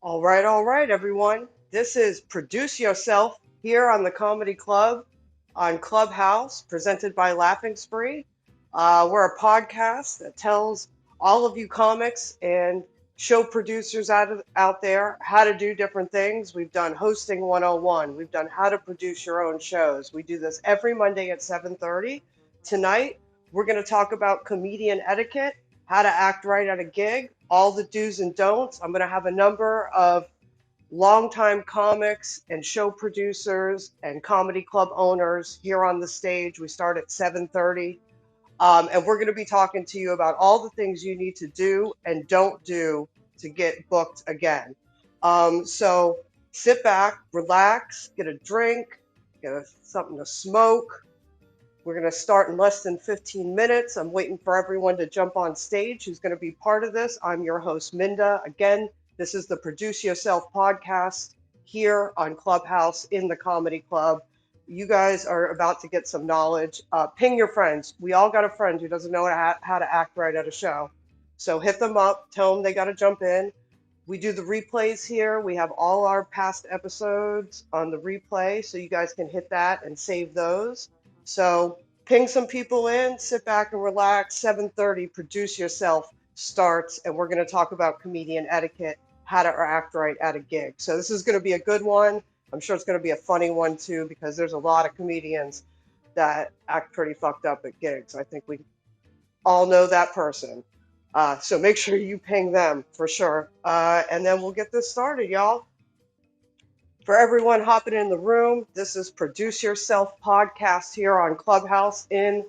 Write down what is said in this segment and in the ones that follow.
All right, everyone. This is Produce Yourself here on the Comedy Club on Clubhouse, presented by Laughing Spree. We're a podcast that tells all of you comics and show producers out there how to do different things. We've done Hosting 101. We've done how to produce your own shows. We do this every Monday at 7:30. Tonight, we're going to talk about comedian etiquette, how to act right at a gig, all the do's and don'ts. I'm going to have a number of longtime comics and show producers and comedy club owners here on the stage. We start at 7:30, and we're going to be talking to you about all the things you need to do and don't do to get booked again. So sit back, relax, get a drink, something to smoke. We're going to start in less than 15 minutes. I'm waiting for everyone to jump on stage who's going to be part of this. I'm your host, Minda. Again, this is the Produce Yourself podcast here on Clubhouse in the Comedy Club. You guys are about to get some knowledge. Ping your friends. We all got a friend who doesn't know how to act right at a show. So hit them up, tell them they got to jump in. We do the replays here. We have all our past episodes on the replay, so you guys can hit that and save those. So ping some people in, sit back and relax. 7:30, Produce Yourself starts, and we're going to talk about comedian etiquette, how to act right at a gig. So this is going to be a good one. I'm sure it's going to be a funny one too, because there's a lot of comedians that act pretty fucked up at gigs. I think we all know that person. So make sure you ping them for sure. And then we'll get this started, y'all. For everyone hopping in the room, this is Produce Yourself podcast here on Clubhouse in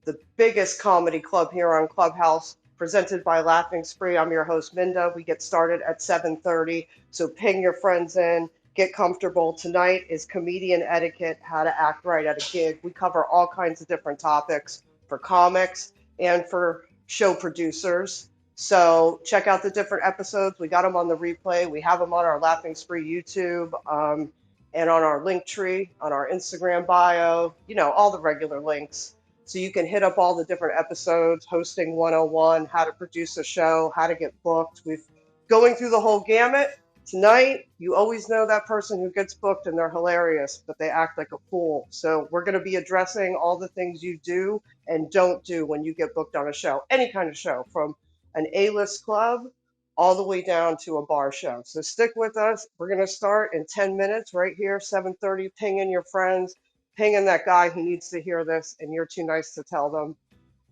the biggest comedy club here on Clubhouse, presented by Laughing Spree. I'm your host, Minda. We get started at 7:30, so ping your friends in, get comfortable. Tonight is comedian etiquette, how to act right at a gig. We cover all kinds of different topics for comics and for show producers. So check out the different episodes. We got them on the replay. We have them on our Laughing Spree YouTube, and on our link tree, on our Instagram bio, all the regular links. So you can hit up all the different episodes, Hosting 101, how to produce a show, how to get booked. We've going through the whole gamut. Tonight, you always know that person who gets booked and they're hilarious, but they act like a fool. So we're going to be addressing all the things you do and don't do when you get booked on a show, any kind of show, from an A-list club all the way down to a bar show. So stick with us. We're going to start in 10 minutes right here, 7:30. Ping in your friends, ping in that guy who needs to hear this, and you're too nice to tell them.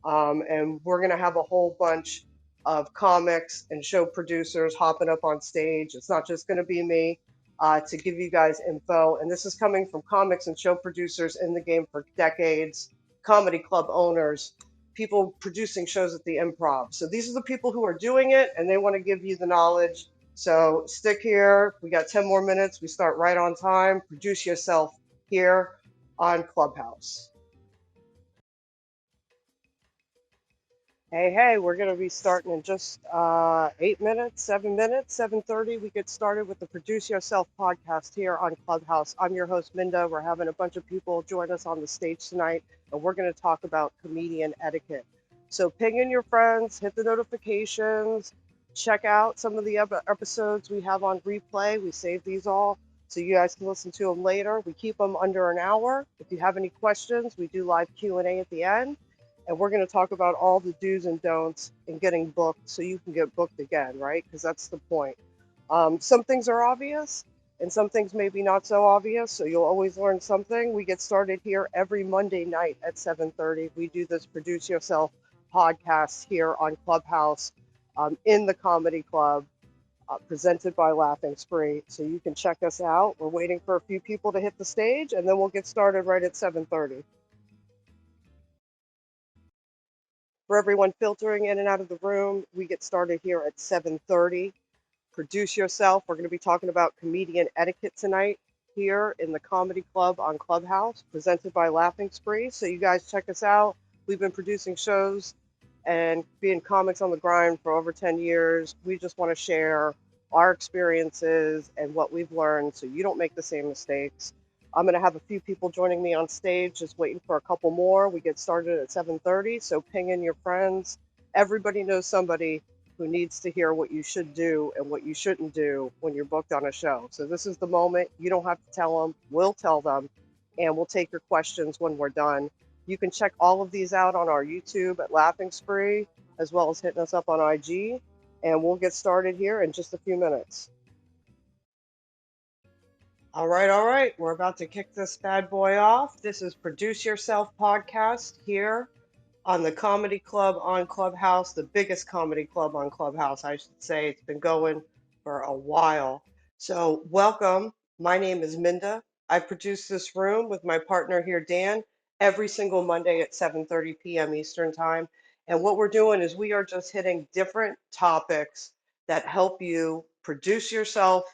And we're going to have a whole bunch of comics and show producers hopping up on stage. It's not just going to be me to give you guys info. And this is coming from comics and show producers in the game for decades, comedy club owners, people producing shows at the Improv. So these are the people who are doing it, and they want to give you the knowledge. So stick here. We got 10 more minutes. We start right on time. Produce yourself here on Clubhouse. Hey, we're going to be starting in just 8 minutes, 7 minutes, 7:30. We get started with the Produce Yourself podcast here on Clubhouse. I'm your host, Minda. We're having a bunch of people join us on the stage tonight, and we're going to talk about comedian etiquette. So ping in your friends, hit the notifications, check out some of the episodes we have on replay. We save these all so you guys can listen to them later. We keep them under an hour. If you have any questions, we do live Q&A at the end. And we're going to talk about all the do's and don'ts in getting booked so you can get booked again, right? Because that's the point. Some things are obvious and some things maybe not so obvious, so you'll always learn something. We get started here every Monday night at 7:30. We do this Produce Yourself podcast here on Clubhouse in the Comedy Club, presented by Laughing Spree. So you can check us out. We're waiting for a few people to hit the stage, and then we'll get started right at 7:30. For everyone filtering in and out of the room, we get started here at 7:30. Produce Yourself. We're going to be talking about comedian etiquette tonight here in the Comedy Club on Clubhouse, presented by Laughing Spree. So you guys check us out. We've been producing shows and being comics on the grind for over 10 years. We just want to share our experiences and what we've learned so you don't make the same mistakes. I'm going to have a few people joining me on stage, just waiting for a couple more. We get started at 7:30, so ping in your friends. Everybody knows somebody who needs to hear what you should do and what you shouldn't do when you're booked on a show. So this is the moment. You don't have to tell them. We'll tell them, and we'll take your questions when we're done. You can check all of these out on our YouTube at Laughing Spree, as well as hitting us up on IG, and we'll get started here in just a few minutes. All right. We're about to kick this bad boy off. This is Produce Yourself podcast here on the Comedy Club on Clubhouse, the biggest comedy club on Clubhouse, I should say. It's been going for a while. So, welcome. My name is Minda. I produce this room with my partner here, Dan, every single Monday at 7:30 p.m. Eastern Time. And what we're doing is we are just hitting different topics that help you produce yourself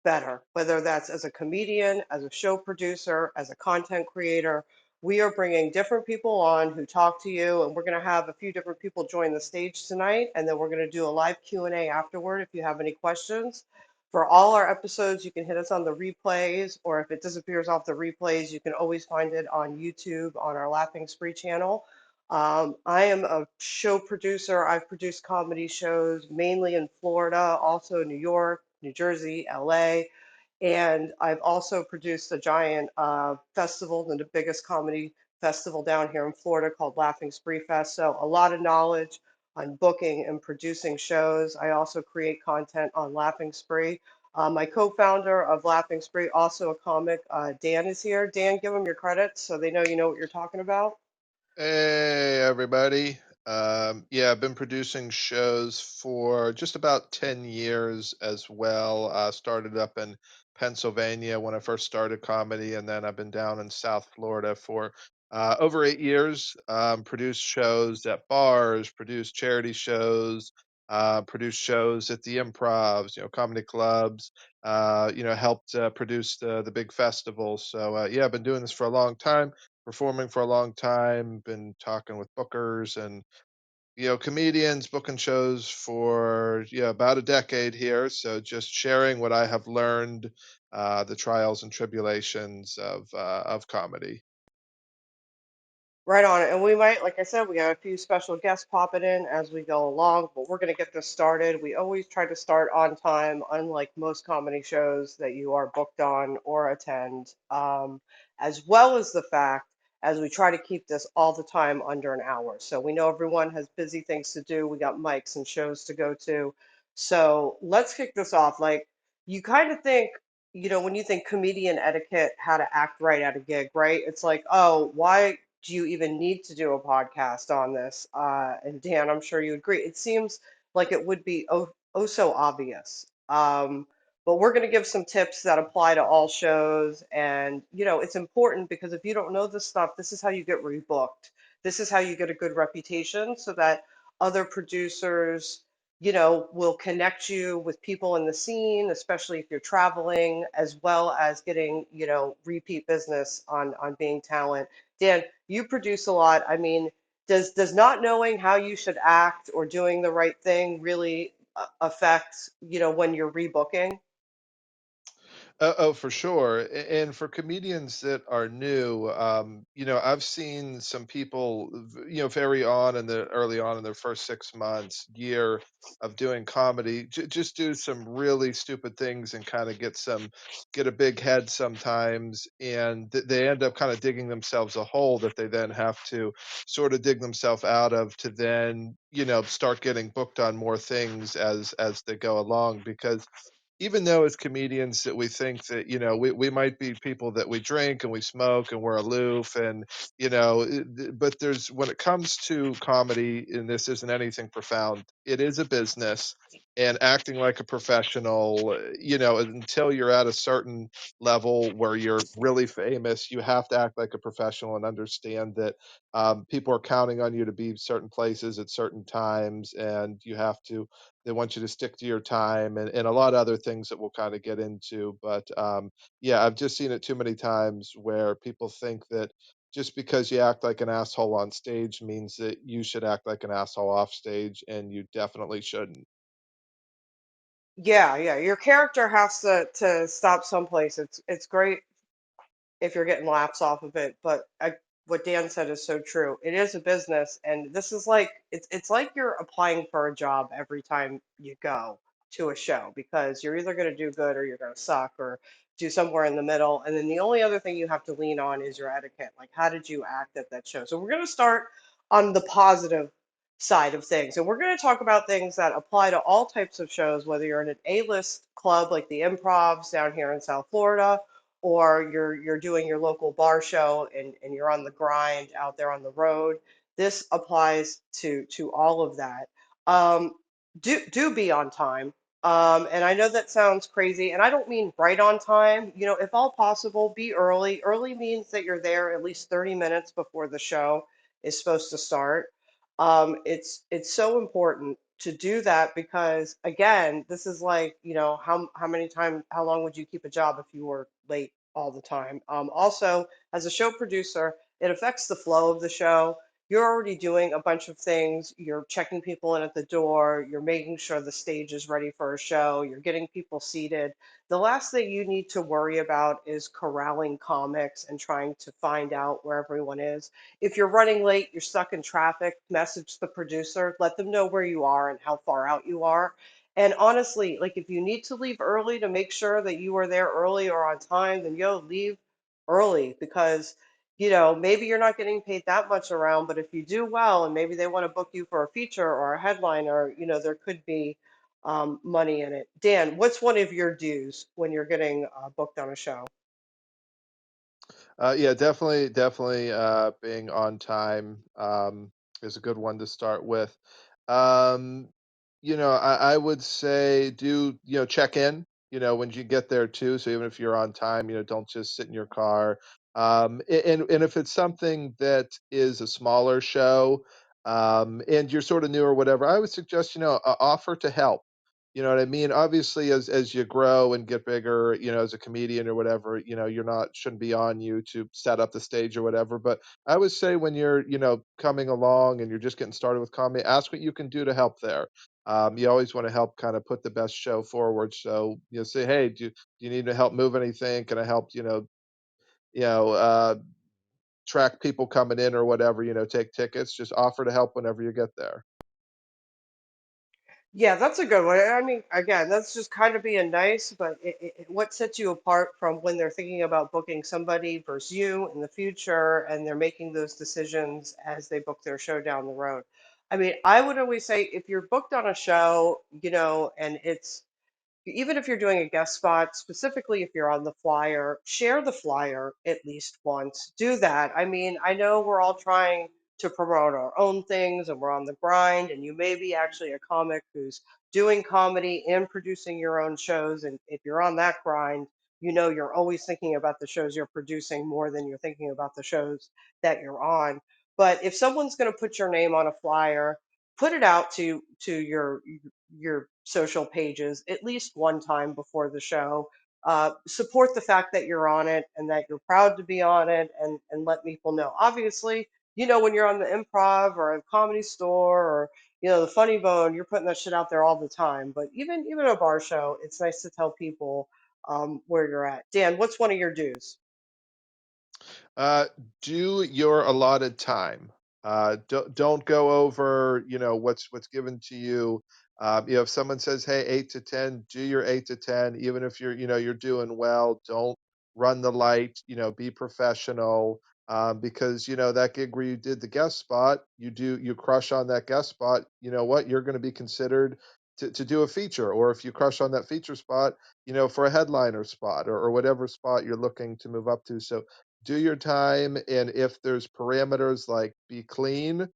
better, whether that's as a comedian, as a show producer, as a content creator. We are bringing different people on who talk to you, and we're going to have a few different people join the stage tonight, and then we're going to do a live Q&A afterward if you have any questions. For all our episodes, you can hit us on the replays, or if it disappears off the replays, you can always find it on YouTube on our Laughing Spree channel. I am a show producer. I've produced comedy shows mainly in Florida, also New York, New Jersey, LA. And I've also produced a giant festival, and the biggest comedy festival down here in Florida called Laughing Spree Fest. So a lot of knowledge on booking and producing shows. I also create content on Laughing Spree. My co-founder of Laughing Spree, also a comic, Dan is here. Dan, give them your credits so they know you know what you're talking about. Hey, everybody. Yeah, I've been producing shows for just about 10 years as well. Started up in Pennsylvania when I first started comedy, and then I've been down in South Florida for over 8 years. Produced shows at bars, produced charity shows, produced shows at the improvs, comedy clubs, helped produce the big festivals. So, yeah, I've been doing this for a long time, performing for a long time, been talking with bookers and comedians, booking shows for about a decade here. So just sharing what I have learned, the trials and tribulations of comedy. Right on. And we might, like I said, we got a few special guests popping in as we go along, but we're going to get this started. We always try to start on time, unlike most comedy shows that you are booked on or attend, as well as the fact as we try to keep this all the time under an hour. So we know everyone has busy things to do. We got mics and shows to go to. So let's kick this off. Like, you kind of think, when you think comedian etiquette, how to act right at a gig, right? It's like, oh, why do you even need to do a podcast on this? And Dan, I'm sure you agree. It seems like it would be oh so obvious. But we're going to give some tips that apply to all shows. And, it's important because if you don't know this stuff, this is how you get rebooked. This is how you get a good reputation so that other producers, will connect you with people in the scene, especially if you're traveling, as well as getting, repeat business on being talent. Dan, you produce a lot. I mean, does not knowing how you should act or doing the right thing really affect, when you're rebooking? Oh, for sure. And for comedians that are new, I've seen some people, very early on in their first 6 months, year of doing comedy, just do some really stupid things and kind of get a big head sometimes. And they end up kind of digging themselves a hole that they then have to sort of dig themselves out of to then, start getting booked on more things as they go along. Because even though as comedians that we think that we might be people that we drink and we smoke and we're aloof and but there's when it comes to comedy, and this isn't anything profound, it is a business, and acting like a professional, until you're at a certain level where you're really famous, you have to act like a professional and understand that people are counting on you to be certain places at certain times, and they want you to stick to your time, and a lot of other things that we'll kind of get into. But yeah, I've just seen it too many times where people think that just because you act like an asshole on stage means that you should act like an asshole off stage, and you definitely shouldn't. Yeah, yeah. Your character has to stop someplace. It's great if you're getting laughs off of it, but what Dan said is so true. It is a business, and this is like it's like you're applying for a job every time you go to a show because you're either going to do good or you're going to suck or do somewhere in the middle. And then the only other thing you have to lean on is your etiquette. Like, how did you act at that show? So we're going to start on the positive side of things, and we're going to talk about things that apply to all types of shows, whether you're in an A-list club like the Improvs down here in South Florida or you're doing your local bar show and you're on the grind out there on the road. This applies to all of that. Um, do be on time. And I know that sounds crazy, and I don't mean right on time. You know, if all possible, be early. Early means that you're there at least 30 minutes before the show is supposed to start. It's so important to do that because again, this is like, you know, how many times, how long would you keep a job if you were late all the time? Also, as a show producer, it affects the flow of the show. You're already doing a bunch of things. You're checking people in at the door. You're making sure the stage is ready for a show. You're getting people seated. The last thing you need to worry about is corralling comics and trying to find out where everyone is. If you're running late, you're stuck in traffic, message the producer, let them know where you are and how far out you are. And honestly, like if you need to leave early to make sure that you are there early or on time, then leave early because maybe you're not getting paid that much around, but if you do well and maybe they want to book you for a feature or a headliner, there could be money in it. Dan, what's one of your dues when you're getting booked on a show? Yeah, definitely, being on time, is a good one to start with. Um, I would say check in, when you get there too. So even if you're on time, don't just sit in your car. And if it's something that is a smaller show, and you're sort of new or whatever, I would suggest, offer to help. You know what I mean? Obviously, as you grow and get bigger, as a comedian or whatever, you're not shouldn't be on you to set up the stage or whatever. But I would say when you're, coming along and you're just getting started with comedy, ask what you can do to help there. You always want to help kind of put the best show forward. So say, hey, do you need to help move anything? Can I help? You know, uh, track people coming in or whatever. Take tickets. Just offer to help whenever you get there. Yeah, that's a good one. I mean, again, that's just kind of being nice, but what sets you apart from when they're thinking about booking somebody versus you in the future and they're making those decisions as they book their show down the road? I mean, I would always say if you're booked on a show, and it's even if you're doing a guest spot, specifically if you're on the flyer, share the flyer at least once. Do that. I mean, I know we're all trying to promote our own things and we're on the grind, and you may be actually a comic who's doing comedy and producing your own shows. And if you're on that grind, you're always thinking about the shows you're producing more than you're thinking about the shows that you're on. But if someone's going to put your name on a flyer, put it out to your social pages at least one time before the show. Support the fact that you're on it and that you're proud to be on it, and let people know. Obviously, when you're on the Improv or a Comedy Store or the Funny Bone, you're putting that shit out there all the time. But even a bar show, it's nice to tell people where you're at. Dan, what's one of your dues? Uh, do your allotted time. Don't go over, what's given to you. If someone says, "Hey, 8 to 10," do your 8 to 10. Even if you're doing well, don't run the light. Be professional. Because that gig where you did the guest spot, you crush on that guest spot. You know what? You're going to be considered to do a feature, or if you crush on that feature spot, for a headliner spot or whatever spot you're looking to move up to. So do your time, and if there's parameters like be clean,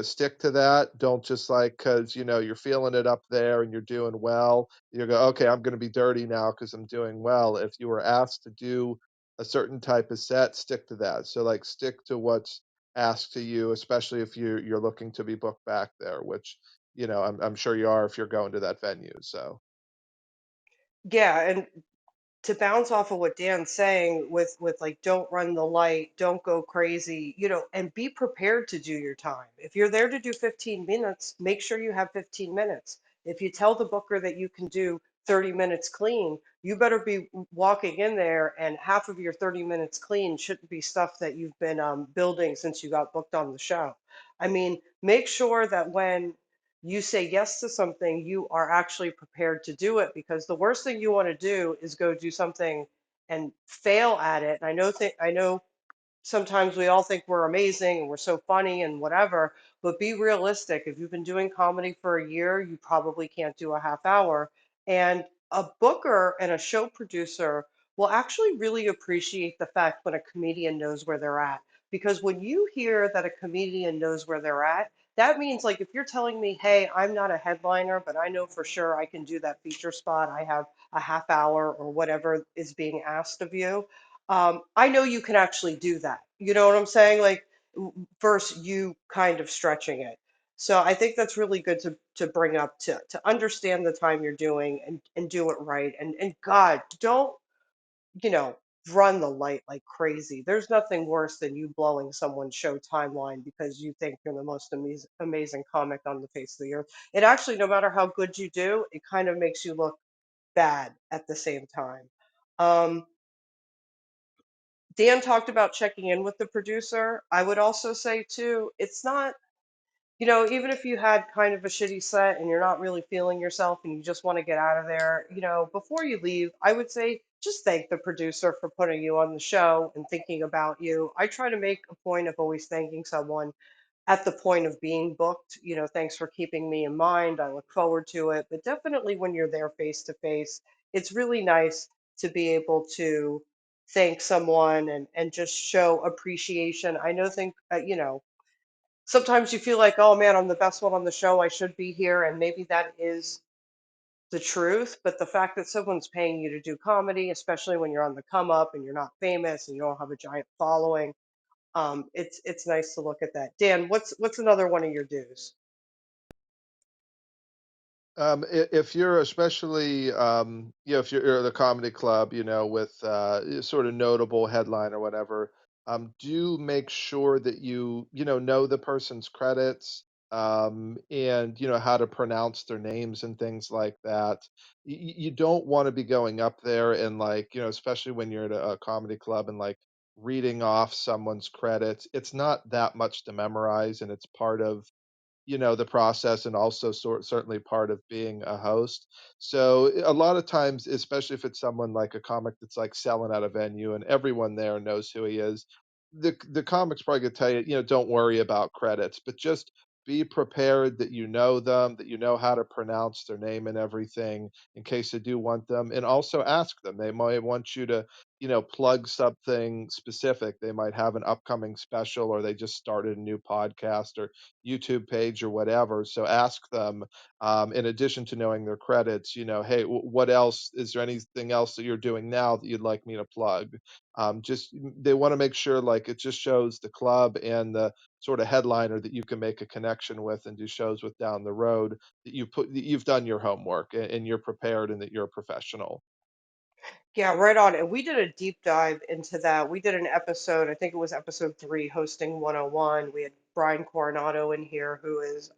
stick to that. Don't just like because you're feeling it up there and you're doing well, you go, okay, I'm going to be dirty now because I'm doing well. If you were asked to do a certain type of set, stick to that. So like stick to what's asked to you, especially if you're looking to be booked back there, which I'm sure you are if you're going to that venue. So Yeah, and to bounce off of what Dan's saying with like don't run the light, don't go crazy, and be prepared to do your time. If you're there to do 15 minutes, make sure you have 15 minutes. If you tell the booker that you can do 30 minutes clean, you better be walking in there, and half of your 30 minutes clean shouldn't be stuff that you've been building since you got booked on the show. I mean, make sure that when you say yes to something, you are actually prepared to do it, because the worst thing you want to do is go do something and fail at it. And I know sometimes we all think we're amazing and we're so funny and whatever, but be realistic. If you've been doing comedy for a year, you probably can't do a half hour. And a booker and a show producer will actually really appreciate the fact when a comedian knows where they're at. Because when you hear that a comedian knows where they're at, that means, like, if you're telling me, hey, I'm not a headliner, but I know for sure I can do that feature spot, I have a half hour or whatever is being asked of you, I know you can actually do that. You know what I'm saying? Like, versus you kind of stretching it. So I think that's really good to bring up, to understand the time you're doing, and do it right. And God, don't, you know, run the light like crazy. There's nothing worse than you blowing someone's show timeline because you think you're the most amazing comic on the face of the earth. It actually, no matter how good you do, it kind of makes you look bad at the same time. Um, Dan talked about checking in with the producer. I would also say too, it's not, even if you had kind of a shitty set and you're not really feeling yourself and you just want to get out of there, before you leave, I would say just thank the producer for putting you on the show and thinking about you. I try to make a point of always thanking someone at the point of being booked. Thanks for keeping me in mind. I look forward to it. But definitely when you're there face to face, it's really nice to be able to thank someone, and just show appreciation. I know, think, sometimes you feel like, oh man, I'm the best one on the show. I should be here. And maybe that is the truth. But the fact that someone's paying you to do comedy, especially when you're on the come up and you're not famous and you don't have a giant following, it's nice to look at that. Dan, what's another one of your dues? If you're especially, if you're at a comedy club, with sort of notable headline or whatever, do make sure that you know the person's credits, and how to pronounce their names and things like that. You don't want to be going up there and, like, especially when you're at a comedy club, and, like, reading off someone's credits. It's not that much to memorize, and it's part of the process, and also certainly part of being a host. So a lot of times, especially if it's someone like a comic that's, like, selling out a venue and everyone there knows who he is, the comic's probably gonna tell you, don't worry about credits, but just be prepared that you know them, that you know how to pronounce their name and everything in case they do want them, and also ask them. They might want you to, plug something specific. They might have an upcoming special, or they just started a new podcast or YouTube page or whatever. So ask them, in addition to knowing their credits, hey, what else? Is there anything else that you're doing now that you'd like me to plug? Just they want to make sure, like, it just shows the club and the sort of headliner that you can make a connection with and do shows with down the road, that you've done your homework, and you're prepared, and that you're a professional. Yeah, right on. And we did a deep dive into that. We did an episode, I think it was episode 3, Hosting 101. We had Brian Coronado in here, who is,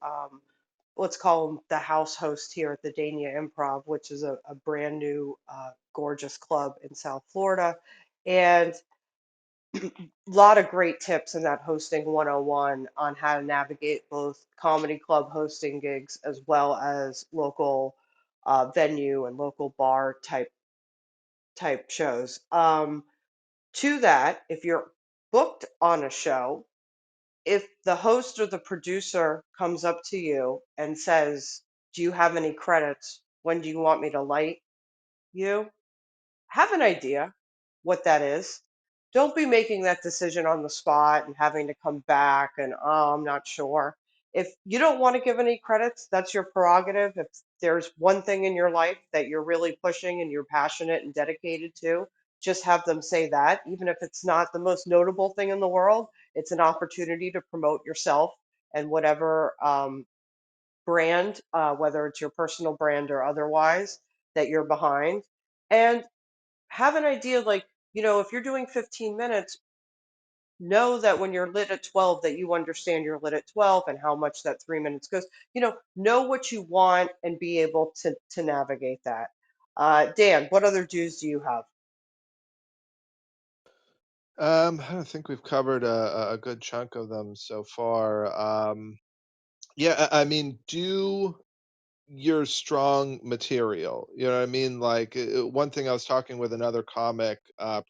let's call him the house host here at the Dania Improv, which is a brand new, gorgeous club in South Florida. And a lot of great tips in that Hosting 101 on how to navigate both comedy club hosting gigs as well as local venue and local bar type shows. To that, if you're booked on a show, if the host or the producer comes up to you and says, do you have any credits? When do you want me to light you? Have an idea what that is. Don't be making that decision on the spot and having to come back and, oh, I'm not sure. If you don't want to give any credits, that's your prerogative. If there's one thing in your life that you're really pushing and you're passionate and dedicated to, just have them say that. Even if it's not the most notable thing in the world, it's an opportunity to promote yourself and whatever brand, whether it's your personal brand or otherwise, that you're behind. And have an idea, like, if you're doing 15 minutes, know that when you're lit at 12, that you understand you're lit at 12 and how much that 3 minutes goes. Know what you want and be able to navigate that. Dan, what other do's do you have? I think we've covered a good chunk of them so far. Yeah, I mean, do your strong material. You know what I mean? Like one thing, I was talking with another comic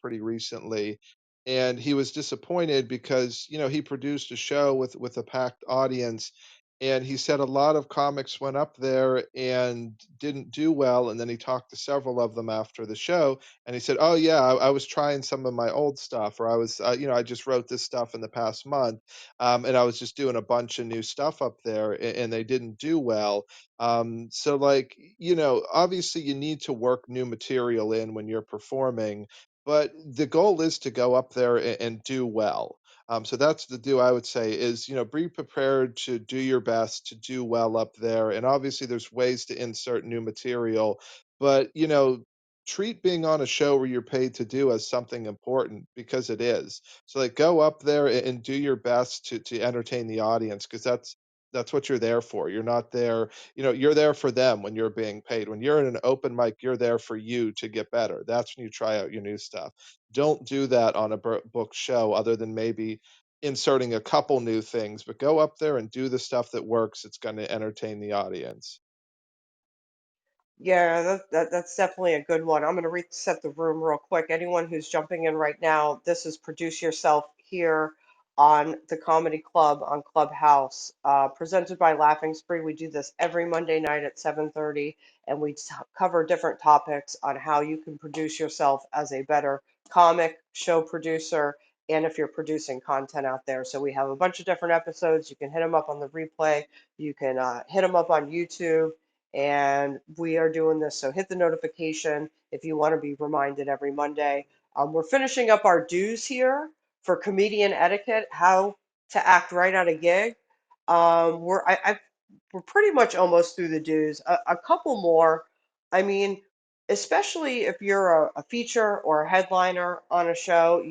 pretty recently, and he was disappointed because he produced a show with a packed audience, and he said a lot of comics went up there and didn't do well, and then he talked to several of them after the show, and he said, "Oh yeah, I was trying some of my old stuff, or I was, I just wrote this stuff in the past month, and I was just doing a bunch of new stuff up there, and they didn't do well." So like, obviously you need to work new material in when you're performing, but the goal is to go up there and do well. So that's the do I would say is, be prepared to do your best to do well up there. And obviously there's ways to insert new material, but treat being on a show where you're paid to do as something important because it is. So like go up there and do your best to entertain the audience because that's what you're there for. You're not there, you're there for them when you're being paid. When you're in an open mic, you're there for you to get better. That's when you try out your new stuff. Don't do that on a book show other than maybe inserting a couple new things, but go up there and do the stuff that works. It's going to entertain the audience. Yeah, that's definitely a good one. I'm going to reset the room real quick. Anyone who's jumping in right now, this is Produce Yourself here on the Comedy Club on Clubhouse, presented by Laughing Spree. We do this every Monday night at 7:30, and we cover different topics on how you can produce yourself as a better comic, show producer, and if you're producing content out there. So we have a bunch of different episodes. You can hit them up on the replay. You can hit them up on YouTube, and we are doing this. So hit the notification if you want to be reminded every Monday. We're finishing up our dues here for comedian etiquette, how to act right at a gig. We're pretty much almost through the dues. A couple more. I mean, especially if you're a feature or a headliner on a show,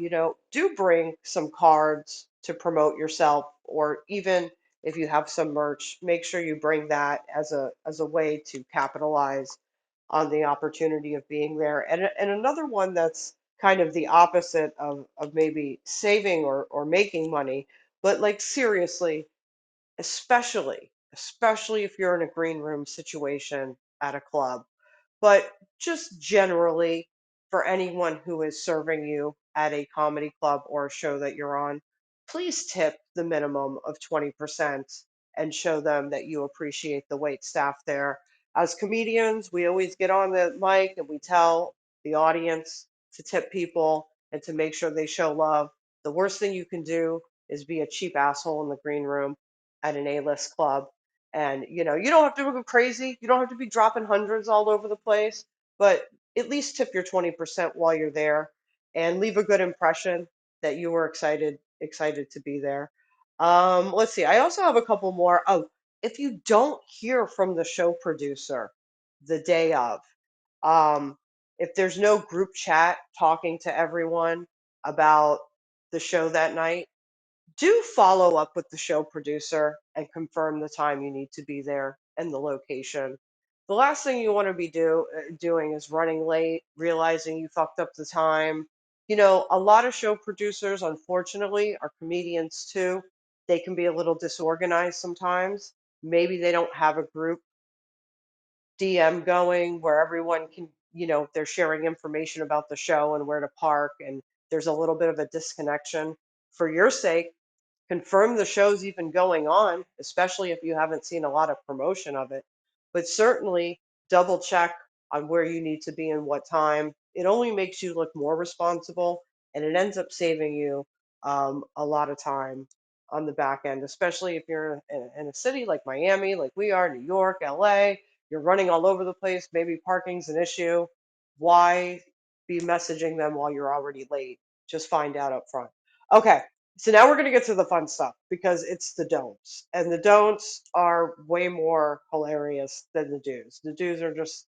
do bring some cards to promote yourself, or even if you have some merch, make sure you bring that as a way to capitalize on the opportunity of being there. And another one that's kind of the opposite of maybe saving or making money, but like seriously, especially if you're in a green room situation at a club, but just generally for anyone who is serving you at a comedy club or a show that you're on, please tip the minimum of 20% and show them that you appreciate the wait staff there. As comedians, we always get on the mic and we tell the audience to tip people and to make sure they show love. The worst thing you can do is be a cheap asshole in the green room at an A-list club. And you don't have to go crazy. You don't have to be dropping hundreds all over the place, but at least tip your 20% while you're there and leave a good impression that you were excited to be there. Let's see. I also have a couple more. Oh, if you don't hear from the show producer the day of, um, if there's no group chat talking to everyone about the show that night, do follow up with the show producer and confirm the time you need to be there and the location. The last thing you want to be doing is running late, realizing you fucked up the time. A lot of show producers, unfortunately, are comedians too. They can be a little disorganized sometimes. Maybe they don't have a group DM going where everyone can, they're sharing information about the show and where to park, and there's a little bit of a disconnection. For your sake, confirm the show's even going on, especially if you haven't seen a lot of promotion of it. But certainly double check on where you need to be and what time. It only makes you look more responsible, and it ends up saving you a lot of time on the back end, especially if you're in a city like Miami, like we are, New York, LA. You're running all over the place. Maybe parking's an issue. Why be messaging them while you're already late? Just find out up front. Okay, so now we're going to get to the fun stuff because it's the don'ts. And the don'ts are way more hilarious than the do's. The do's are just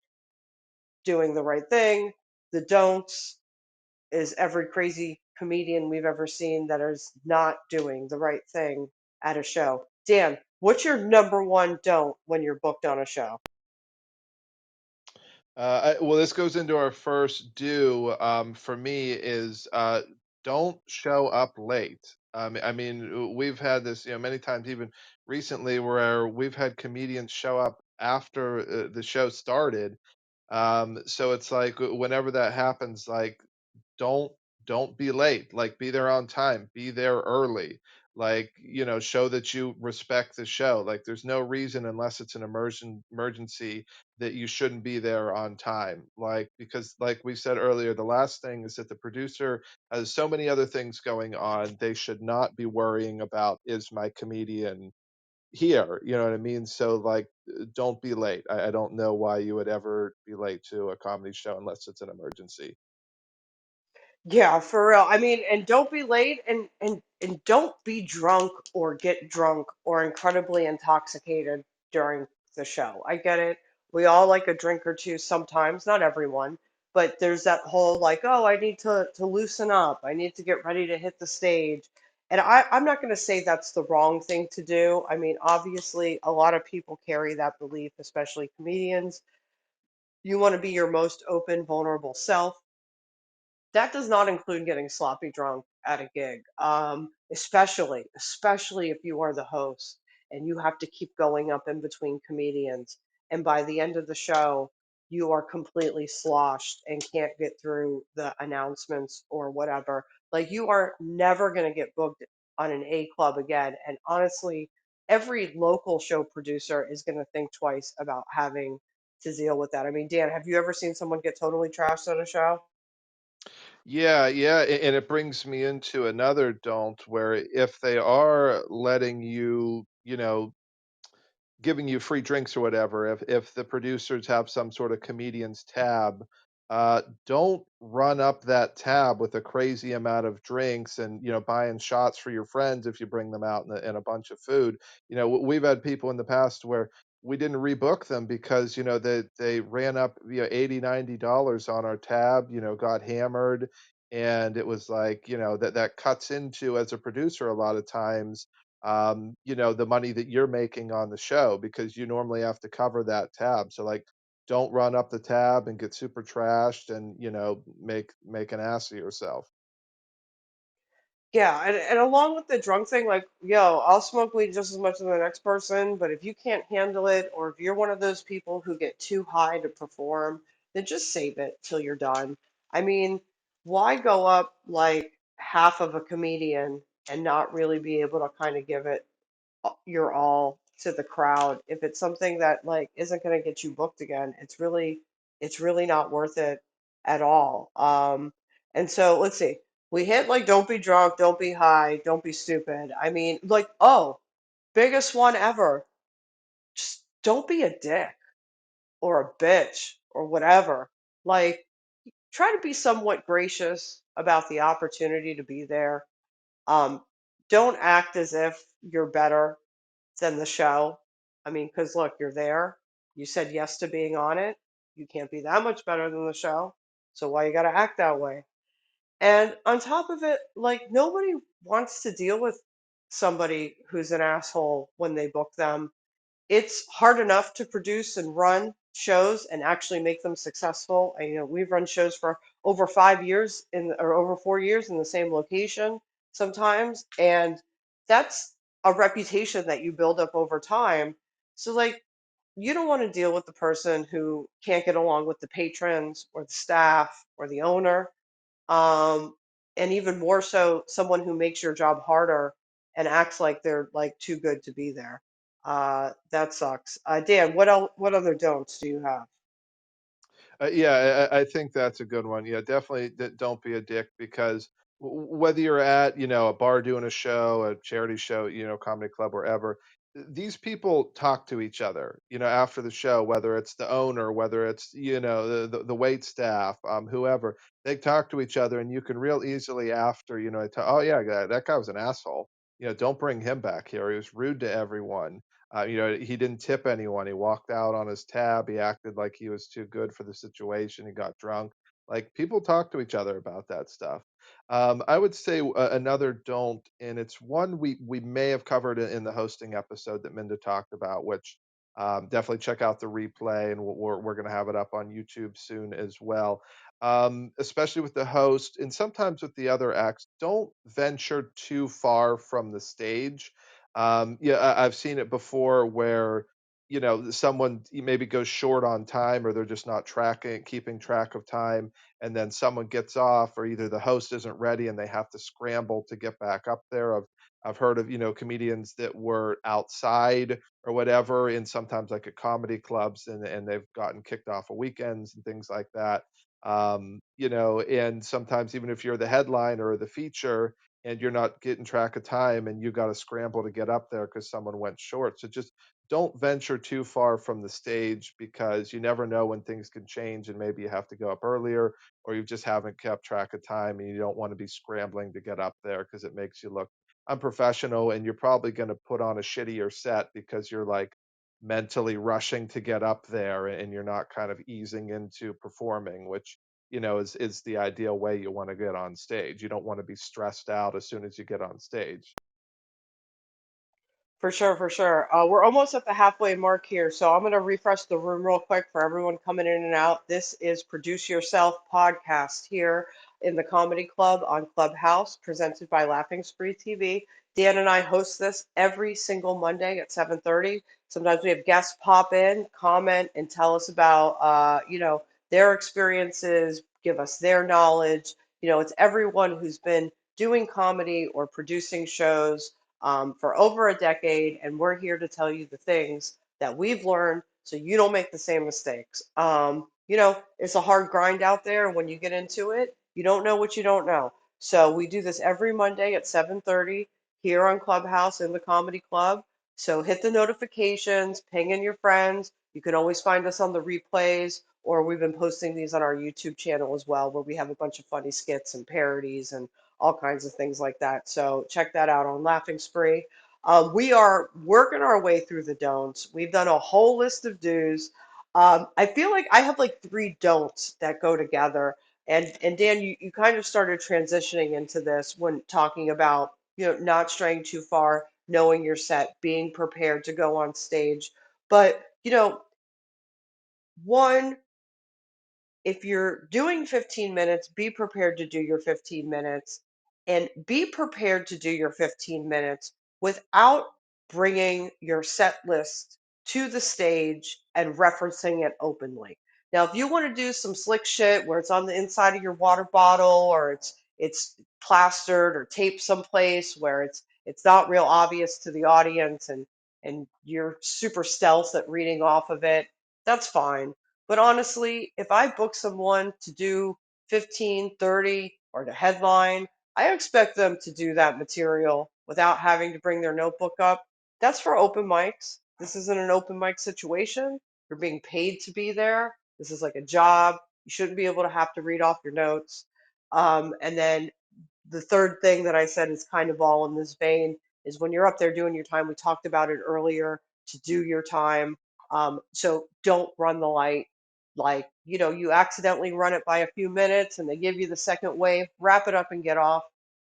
doing the right thing. The don'ts is every crazy comedian we've ever seen that is not doing the right thing at a show. Dan, what's your number one don't when you're booked on a show? Well, this goes into our first do. For me, is don't show up late. I mean, we've had this, many times, even recently, where we've had comedians show up after the show started. So it's like whenever that happens, like don't don't be late. Like be there on time, be there early. Like, show that you respect the show. Like there's no reason, unless it's an emergency, that you shouldn't be there on time. Like because like we said earlier, the last thing is that the producer has so many other things going on. They should not be worrying about, is my comedian here? You know what I mean? So like don't be late. I don't know why you would ever be late to a comedy show unless it's an emergency. Yeah, for real. I mean, and don't be late, and don't be drunk or get drunk or incredibly intoxicated during the show. I get it. We all like a drink or two sometimes, not everyone, but there's that whole like, oh, I need to loosen up. I need to get ready to hit the stage. And I'm not going to say that's the wrong thing to do. I mean, obviously, a lot of people carry that belief, especially comedians. You want to be your most open, vulnerable self. That does not include getting sloppy drunk at a gig, especially if you are the host and you have to keep going up in between comedians. And by the end of the show, you are completely sloshed and can't get through the announcements or whatever. Like you are never going to get booked on an A club again. And honestly, every local show producer is going to think twice about having to deal with that. I mean, Dan, have you ever seen someone get totally trashed at a show? Yeah, yeah, and it brings me into another don't, where if they are letting you, giving you free drinks or whatever, if the producers have some sort of comedian's tab, don't run up that tab with a crazy amount of drinks and buying shots for your friends if you bring them out and a bunch of food. We've had people in the past where we didn't rebook them because they ran up 80, $90 on our tab, got hammered, and it was like that cuts into, as a producer, a lot of times, the money that you're making on the show, because you normally have to cover that tab. So like don't run up the tab and get super trashed and, make an ass of yourself. Yeah, and along with the drunk thing, like, yo, I'll smoke weed just as much as the next person, but if you can't handle it, or if you're one of those people who get too high to perform, then just save it till you're done. I mean, why go up like half of a comedian and not really be able to kind of give it your all to the crowd? If it's something that like isn't going to get you booked again, it's really not worth it at all. And so let's see, we hit like don't be drunk, don't be high, don't be stupid. I mean, like, oh, biggest one ever, just don't be a dick or a bitch or whatever. Like, try to be somewhat gracious about the opportunity to be there. um, don't act as if you're better than the show. I mean, because look, you're there. You said yes to being on it. You can't be that much better than the show. So why you got to act that way? And on top of it, like nobody wants to deal with somebody who's an asshole when they book them. It's hard enough to produce and run shows and actually make them successful. And, we've run shows for over 5 years or over 4 years in the same location sometimes, and that's a reputation that you build up over time. So, like, you don't want to deal with the person who can't get along with the patrons or the staff or the owner, um, and even more so, someone who makes your job harder and acts like they're like too good to be there. That sucks. Dan, what other don'ts do you have? Yeah, I think that's a good one. Yeah, definitely don't be a dick, because whether you're at, a bar doing a show, a charity show, comedy club, wherever, these people talk to each other, after the show, whether it's the owner, whether it's, the wait staff, whoever, they talk to each other, and you can real easily after, oh yeah, that guy was an asshole. Don't bring him back here. He was rude to everyone. He didn't tip anyone. He walked out on his tab. He acted like he was too good for the situation. He got drunk. Like people talk to each other about that stuff. I would say another don't, and it's one we may have covered in the hosting episode that Minda talked about, which Definitely check out the replay, and we're going to have it up on YouTube soon as well. Especially with the host and sometimes with the other acts, don't venture too far from the stage. Yeah, I've seen it before where someone maybe goes short on time, or they're just not keeping track of time, and then someone gets off, or either the host isn't ready and they have to scramble to get back up there. I've heard of comedians that were outside or whatever, and sometimes like at comedy clubs, and they've gotten kicked off of weekends and things like that. And sometimes even if you're the headline or the feature and you're not getting track of time, and you got to scramble to get up there because someone went short. So just don't venture too far from the stage, because you never know when things can change, and maybe you have to go up earlier, or you just haven't kept track of time, and you don't want to be scrambling to get up there because it makes you look unprofessional, and you're probably going to put on a shittier set because you're like mentally rushing to get up there, and you're not kind of easing into performing, which is the ideal way you want to get on stage. You don't want to be stressed out as soon as you get on stage. For sure, for sure. We're almost at the halfway mark here, so I'm going to refresh the room real quick for everyone coming in and out. This is Produce Yourself podcast here in the Comedy Club on Clubhouse, presented by Laughing Spree TV. Dan and I host this every single Monday at 7:30. Sometimes we have guests pop in, comment, and tell us about, their experiences, give us their knowledge. It's everyone who's been doing comedy or producing shows for over a decade, and we're here to tell you the things that we've learned so you don't make the same mistakes. It's a hard grind out there. When you get into it, you don't know what you don't know. So we do this every Monday at 7:30 here on Clubhouse in the Comedy Club. So hit the notifications, ping in your friends. You can always find us on the replays, or we've been posting these on our YouTube channel as well, where we have a bunch of funny skits and parodies and all kinds of things like that. So check that out on Laughing Spree. We are working our way through the don'ts. We've done a whole list of do's. I feel like I have like three don'ts that go together. And Dan, you kind of started transitioning into this when talking about, not straying too far, knowing your set, being prepared to go on stage. But, one, if you're doing 15 minutes, be prepared to do your 15 minutes, and be prepared to do your 15 minutes without bringing your set list to the stage and referencing it openly. Now, if you want to do some slick shit where it's on the inside of your water bottle, or it's plastered or taped someplace where it's not real obvious to the audience, and you're super stealth at reading off of it, that's fine. But honestly, if I book someone to do 15, 30, or to headline, I expect them to do that material without having to bring their notebook up. That's for open mics. This isn't an open mic situation. You're being paid to be there. This is like a job. You shouldn't be able to have to read off your notes. And then the third thing that I said is kind of all in this vein is when you're up there doing your time, we talked about it earlier, to do your time. So don't run the light. Like, you accidentally run it by a few minutes and they give you the second wave, wrap it up and get off.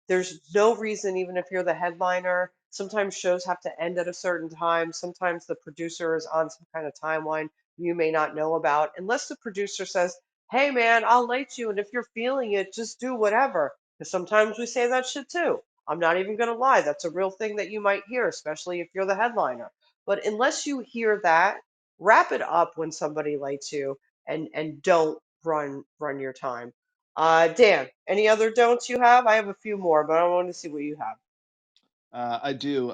There's no reason, even if you're the headliner, sometimes shows have to end at a certain time. Sometimes the producer is on some kind of timeline you may not know about, unless the producer says, hey man, I'll late you. And if you're feeling it, just do whatever. Because sometimes we say that shit too. I'm not even going to lie. That's a real thing that you might hear, especially if you're the headliner. But unless you hear that, wrap it up when somebody lights you, and don't run your time. Dan, any other don'ts you have? I have a few more, but I want to see what you have. I do.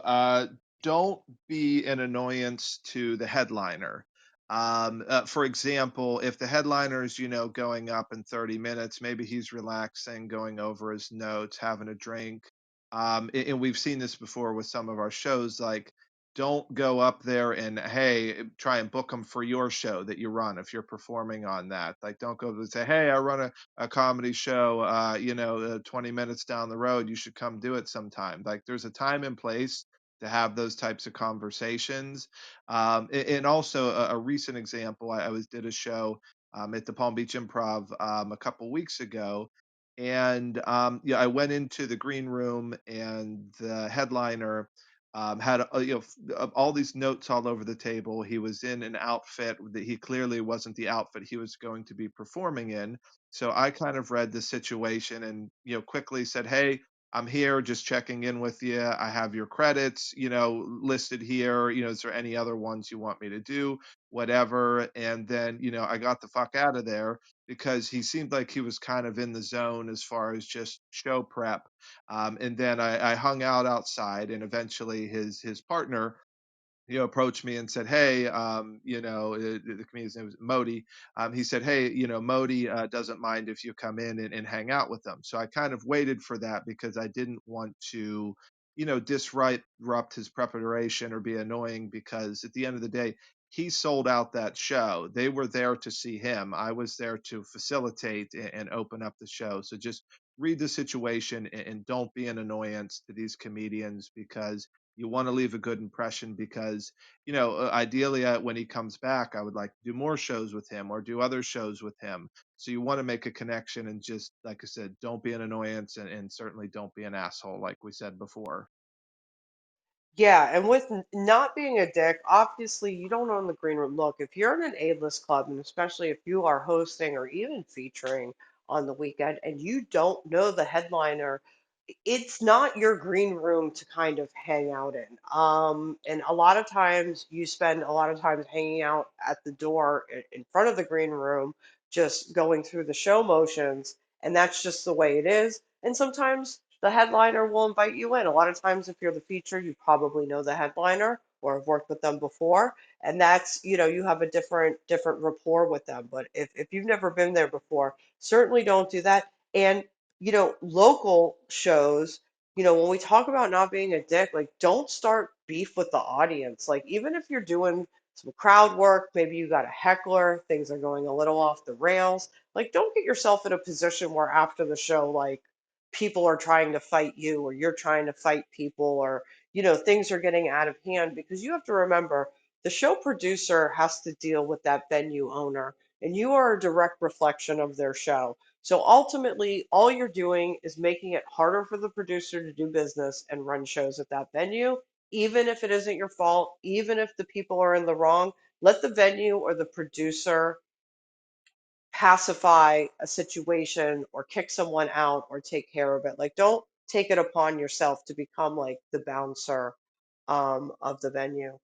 Don't be an annoyance to the headliner. For example, if the headliner is, going up in 30 minutes, maybe he's relaxing, going over his notes, having a drink. And we've seen this before with some of our shows. Like, don't go up there and, hey, try and book them for your show that you run if you're performing on that. Like, don't go and say, hey, I run a comedy show, 20 minutes down the road. You should come do it sometime. Like, there's a time and place to have those types of conversations. And also, a recent example, I was did a show at the Palm Beach Improv a couple weeks ago. And yeah, I went into the green room, and the headliner had all these notes all over the table. He was in an outfit that he clearly wasn't the outfit he was going to be performing in. So I kind of read the situation and quickly said, "Hey, I'm here, just checking in with you. I have your credits, listed here. Is there any other ones you want me to do? Whatever." And then I got the fuck out of there because he seemed like he was kind of in the zone as far as just show prep, and then I hung out outside, and eventually his partner approached me and said, "Hey, the comedian's name was Modi." He said, "Hey, Modi doesn't mind if you come in and hang out with them." So I kind of waited for that because I didn't want to, disrupt his preparation or be annoying. Because at the end of the day, he sold out that show. They were there to see him. I was there to facilitate and open up the show. So just read the situation and don't be an annoyance to these comedians, because you want to leave a good impression. Because ideally, when he comes back, I would like to do more shows with him or do other shows with him. So you want to make a connection, and just like I said, don't be an annoyance, and certainly don't be an asshole, like we said before. Yeah, and with not being a dick, obviously you don't own the green room. Look, if you're in an A-list club, and especially if you are hosting or even featuring on the weekend, and you don't know the headliner, it's not your green room to kind of hang out in. And a lot of times you spend a lot of time hanging out at the door in front of the green room, just going through the show motions, and that's just the way it is. And sometimes the headliner will invite you in. A lot of times, if you're the feature, you probably know the headliner or have worked with them before, and that's you have a different rapport with them. But if you've never been there before, certainly don't do that. And local shows, when we talk about not being a dick, like don't start beef with the audience. Like even if you're doing some crowd work, maybe you got a heckler, things are going a little off the rails. Like don't get yourself in a position where after the show, like people are trying to fight you or you're trying to fight people, or things are getting out of hand, because you have to remember the show producer has to deal with that venue owner, and you are a direct reflection of their show. So ultimately, all you're doing is making it harder for the producer to do business and run shows at that venue, even if it isn't your fault, even if the people are in the wrong. Let the venue or the producer pacify a situation or kick someone out or take care of it. Like, don't take it upon yourself to become like the bouncer of the venue.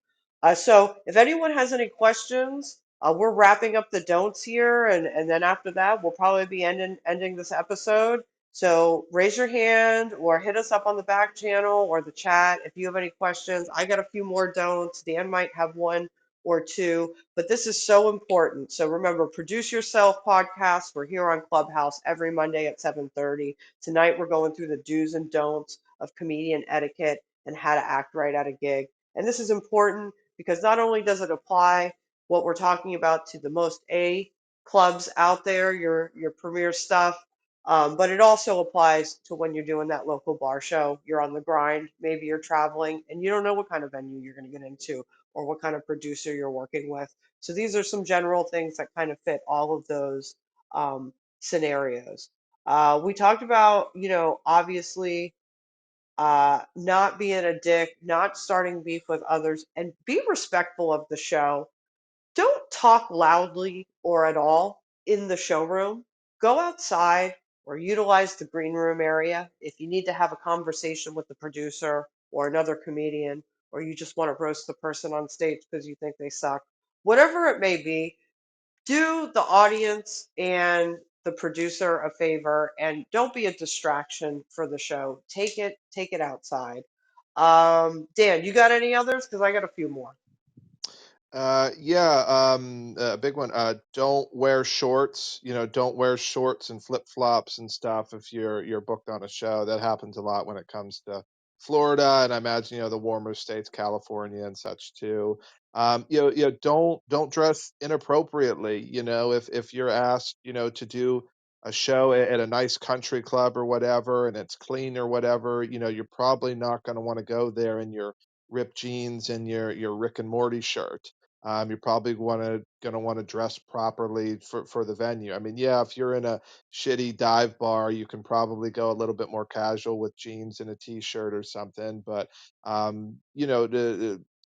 So, if anyone has any questions, we're wrapping up the don'ts here, and then after that, we'll probably be ending this episode. So, raise your hand or hit us up on the back channel or the chat if you have any questions. I got a few more don'ts. Dan might have one or two, but this is so important. So remember, Produce Yourself podcast. We're here on Clubhouse every Monday at 7:30. Tonight we're going through the do's and don'ts of comedian etiquette and how to act right at a gig. And this is important because not only does it apply what we're talking about to the most A clubs out there, your premier stuff, but it also applies to when you're doing that local bar show. You're on the grind, maybe you're traveling, and you don't know what kind of venue you're going to get into or what kind of producer you're working with. So these are some general things that kind of fit all of those scenarios. We talked about, obviously not being a dick, not starting beef with others, and be respectful of the show. Don't talk loudly or at all in the showroom. Go outside or utilize the green room area if you need to have a conversation with the producer or another comedian, or you just want to roast the person on stage because you think they suck. Whatever it may be, do the audience and the producer a favor and don't be a distraction for the show. Take it outside. Dan, you got any others? Because I got a few more. Yeah, a big one. Don't wear shorts. Don't wear shorts and flip flops and stuff if you're booked on a show. That happens a lot when it comes to Florida, and I imagine the warmer states, California and such too. Don't dress inappropriately. If you're asked, to do a show at a nice country club or whatever, and it's clean or whatever, you're probably not going to want to go there in your ripped jeans and your Rick and Morty shirt. You're probably gonna want to dress properly for the venue. I mean, yeah, if you're in a shitty dive bar, you can probably go a little bit more casual with jeans and a t-shirt or something. But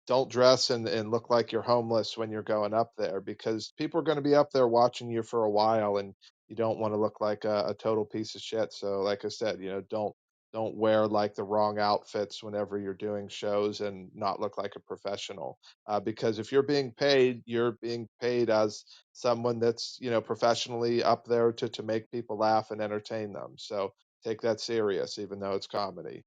don't dress and look like you're homeless when you're going up there, because people are going to be up there watching you for a while, and you don't want to look like a total piece of shit. So, like I said, don't wear like the wrong outfits whenever you're doing shows and not look like a professional. Because if you're being paid as someone that's professionally up there to make people laugh and entertain them. So take that serious, even though it's comedy.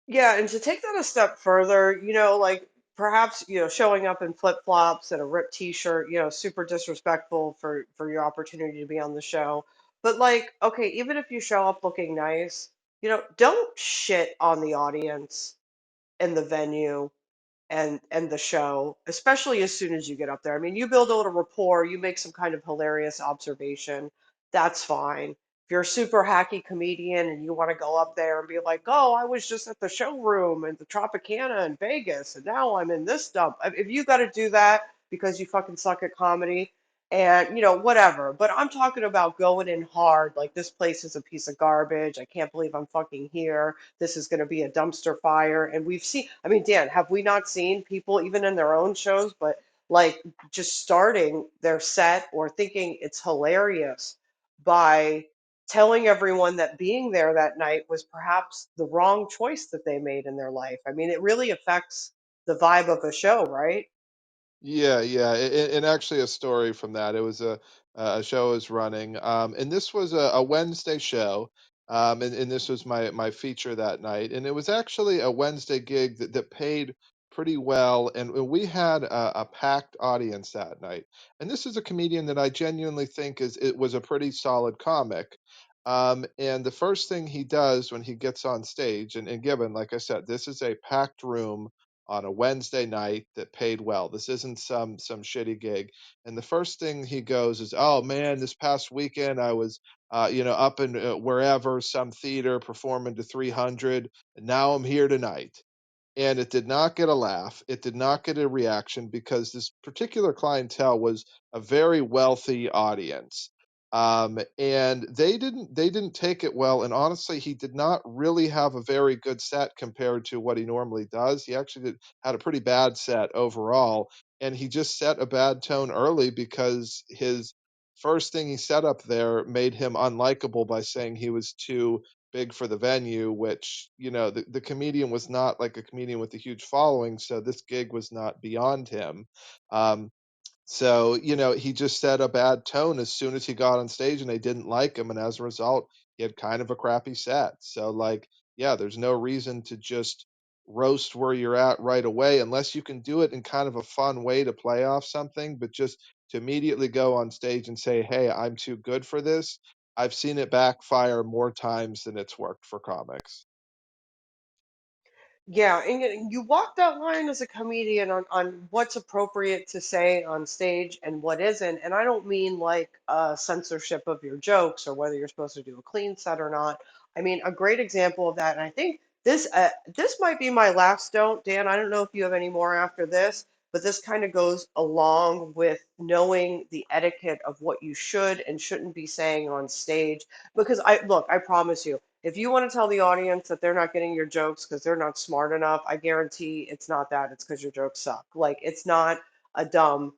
Yeah, and to take that a step further, like perhaps, showing up in flip-flops and a ripped t-shirt, super disrespectful for your opportunity to be on the show. But like, okay, even if you show up looking nice, don't shit on the audience and the venue and the show, especially as soon as you get up there. I mean, you build a little rapport, you make some kind of hilarious observation. That's fine. If you're a super hacky comedian and you want to go up there and be like, "Oh, I was just at the showroom at the Tropicana in Vegas, and now I'm in this dump." If you got to do that because you fucking suck at comedy, and whatever. But I'm talking about going in hard, like this place is a piece of garbage. I can't believe I'm fucking here. This is going to be a dumpster fire. And we've seen, I mean, Dan, have we not seen people, even in their own shows, but like just starting their set or thinking it's hilarious by telling everyone that being there that night was perhaps the wrong choice that they made in their life? I mean, it really affects the vibe of a show, right? Yeah, yeah, and actually a story from that. It was a show I was running, and this was a Wednesday show, and this was my feature that night, and it was actually a Wednesday gig that paid pretty well, and we had a packed audience that night. And this is a comedian that I genuinely think it was a pretty solid comic. And the first thing he does when he gets on stage, and given, like I said, this is a packed room on a Wednesday night that paid well. This isn't some shitty gig. And the first thing he goes is, "Oh man, this past weekend I was, up in wherever, some theater, performing to 300, and now I'm here tonight." And it did not get a laugh. It did not get a reaction because this particular clientele was a very wealthy audience. And they didn't take it well. And honestly, he did not really have a very good set compared to what he normally does. He actually had a pretty bad set overall, and he just set a bad tone early because his first thing he set up there made him unlikable by saying he was too big for the venue, which, the comedian was not like a comedian with a huge following, so this gig was not beyond him. Um, so, he just set a bad tone as soon as he got on stage, and they didn't like him, and as a result, he had kind of a crappy set. So, like, yeah, there's no reason to just roast where you're at right away unless you can do it in kind of a fun way to play off something, but just to immediately go on stage and say, "Hey, I'm too good for this." I've seen it backfire more times than it's worked for comics. Yeah, and you walk that line as a comedian on what's appropriate to say on stage and what isn't. And I don't mean like censorship of your jokes or whether you're supposed to do a clean set or not. I mean, a great example of that, and I think this might be my last don't, Dan. I don't know if you have any more after this, but this kind of goes along with knowing the etiquette of what you should and shouldn't be saying on stage. Because I promise you. If you want to tell the audience that they're not getting your jokes because they're not smart enough, I guarantee it's not that. It's because your jokes suck. Like, it's not a dumb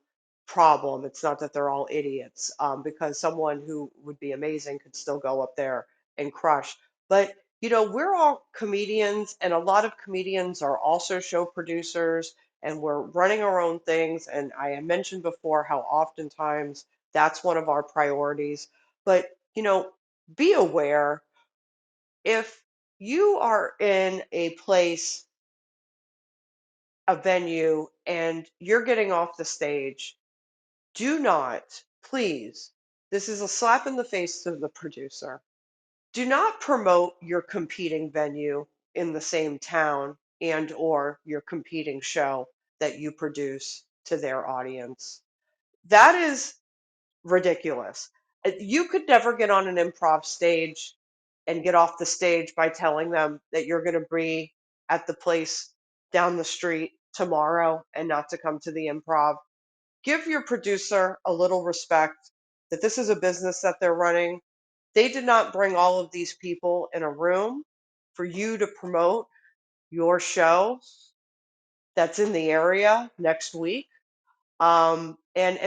problem. It's not that they're all idiots, because someone who would be amazing could still go up there and crush. But, we're all comedians, and a lot of comedians are also show producers, and we're running our own things. And I had mentioned before how oftentimes that's one of our priorities. But, be aware if you are in a place, a venue, and you're getting off the stage, do not, please, this is a slap in the face to the producer. Do not promote your competing venue in the same town and or your competing show that you produce to their audience. That is ridiculous. You could never get on an improv stage and get off the stage by telling them that you're going to be at the place down the street tomorrow and not to come to the improv. Give your producer a little respect that this is a business that they're running. They did not bring all of these people in a room for you to promote your show that's in the area next week. And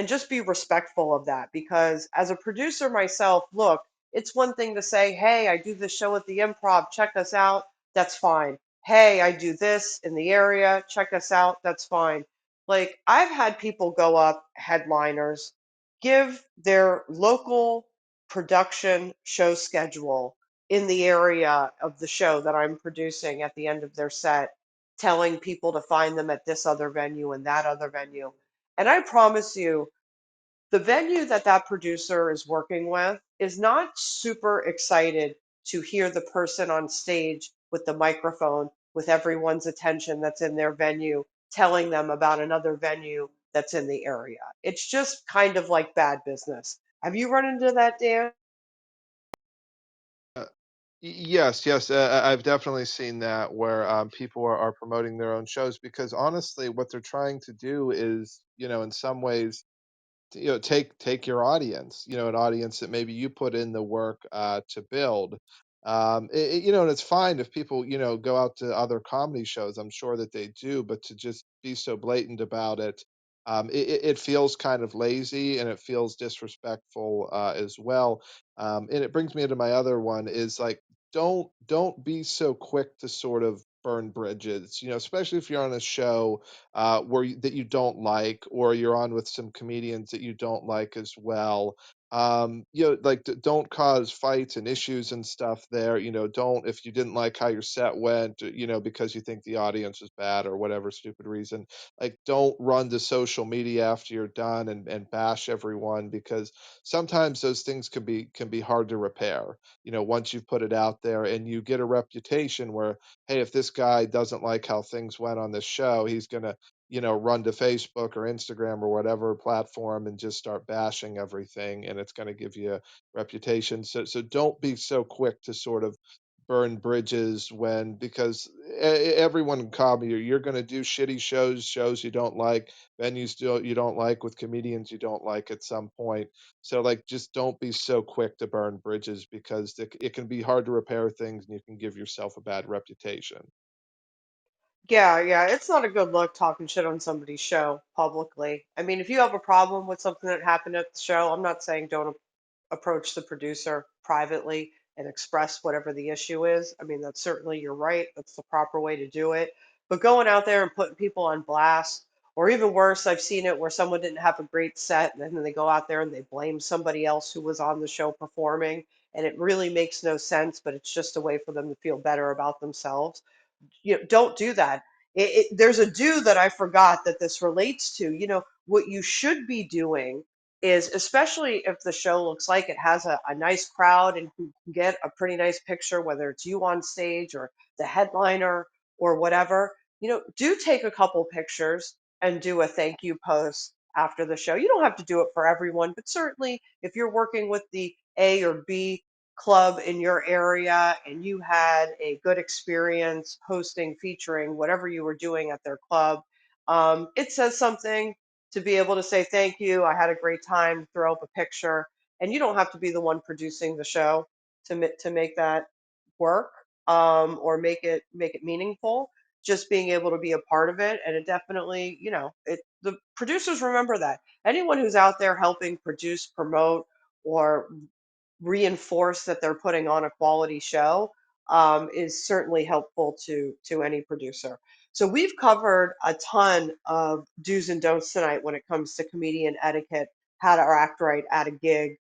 just be respectful of that, because as a producer myself, look, it's one thing to say, hey, I do this show at the improv, check us out, that's fine. Hey, I do this in the area, check us out, that's fine. Like, I've had people go up, headliners, give their local production show schedule in the area of the show that I'm producing at the end of their set, telling people to find them at this other venue and that other venue. And I promise you, the venue that that producer is working with is not super excited to hear the person on stage with the microphone with everyone's attention that's in their venue telling them about another venue that's in the area. It's just kind of like bad business. Have you run into that, Dan? Uh, yes, yes, I've definitely seen that where people are promoting their own shows because honestly, what they're trying to do is, in some ways, take your audience, an audience that maybe you put in the work to build. And it's fine if people, go out to other comedy shows. I'm sure that they do, but to just be so blatant about it, it feels kind of lazy and it feels disrespectful as well. And it brings me into my other one is like, don't be so quick to sort of burn bridges, especially if you're on a show that you don't like, or you're on with some comedians that you don't like as well. Like don't cause fights and issues and stuff there. Don't if you didn't like how your set went, because you think the audience was bad or whatever stupid reason. Like don't run to social media after you're done and bash everyone because sometimes those things can be hard to repair. Once you've put it out there and you get a reputation where hey, if this guy doesn't like how things went on this show, he's gonna run to Facebook or Instagram or whatever platform and just start bashing everything, and it's going to give you a reputation. So don't be so quick to sort of burn bridges because everyone in comedy, you're going to do shitty shows you don't like, venues you don't like, with comedians you don't like at some point. So like, just don't be so quick to burn bridges because it can be hard to repair things and you can give yourself a bad reputation. Yeah, yeah, it's not a good look talking shit on somebody's show publicly. I mean, if you have a problem with something that happened at the show, I'm not saying don't approach the producer privately and express whatever the issue is. I mean, that's certainly your right. That's the proper way to do it. But going out there and putting people on blast, or even worse, I've seen it where someone didn't have a great set and then they go out there and they blame somebody else who was on the show performing. And it really makes no sense, but it's just a way for them to feel better about themselves. Don't do that. There's a do that I forgot that this relates to. What you should be doing is, especially if the show looks like it has a nice crowd and you can get a pretty nice picture, whether it's you on stage or the headliner or whatever, do take a couple pictures and do a thank you post after the show. You don't have to do it for everyone, but certainly if you're working with the A or B club in your area and you had a good experience hosting, featuring whatever you were doing at their club, it says something to be able to say thank you. I had a great time. Throw up a picture, and you don't have to be the one producing the show to make that work, or make it meaningful. Just being able to be a part of it, and it definitely, the producers remember that. Anyone who's out there helping produce, promote, or reinforce that they're putting on a quality show, is certainly helpful to any producer. So we've covered a ton of do's and don'ts tonight when it comes to comedian etiquette, how to act right at a gig.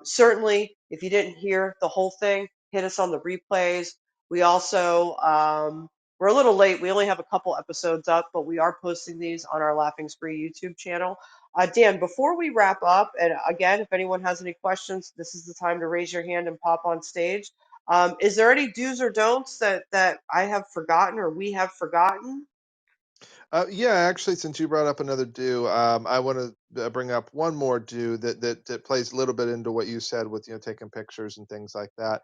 Certainly, if you didn't hear the whole thing, hit us on the replays. We also, we're a little late. We only have a couple episodes up, but we are posting these on our Laughing Spree YouTube channel. Dan, before we wrap up, and again, if anyone has any questions, this is the time to raise your hand and pop on stage. Is there any do's or don'ts that I have forgotten or we have forgotten? Yeah, actually, since you brought up another do, I want to bring up one more do that plays a little bit into what you said with taking pictures and things like that.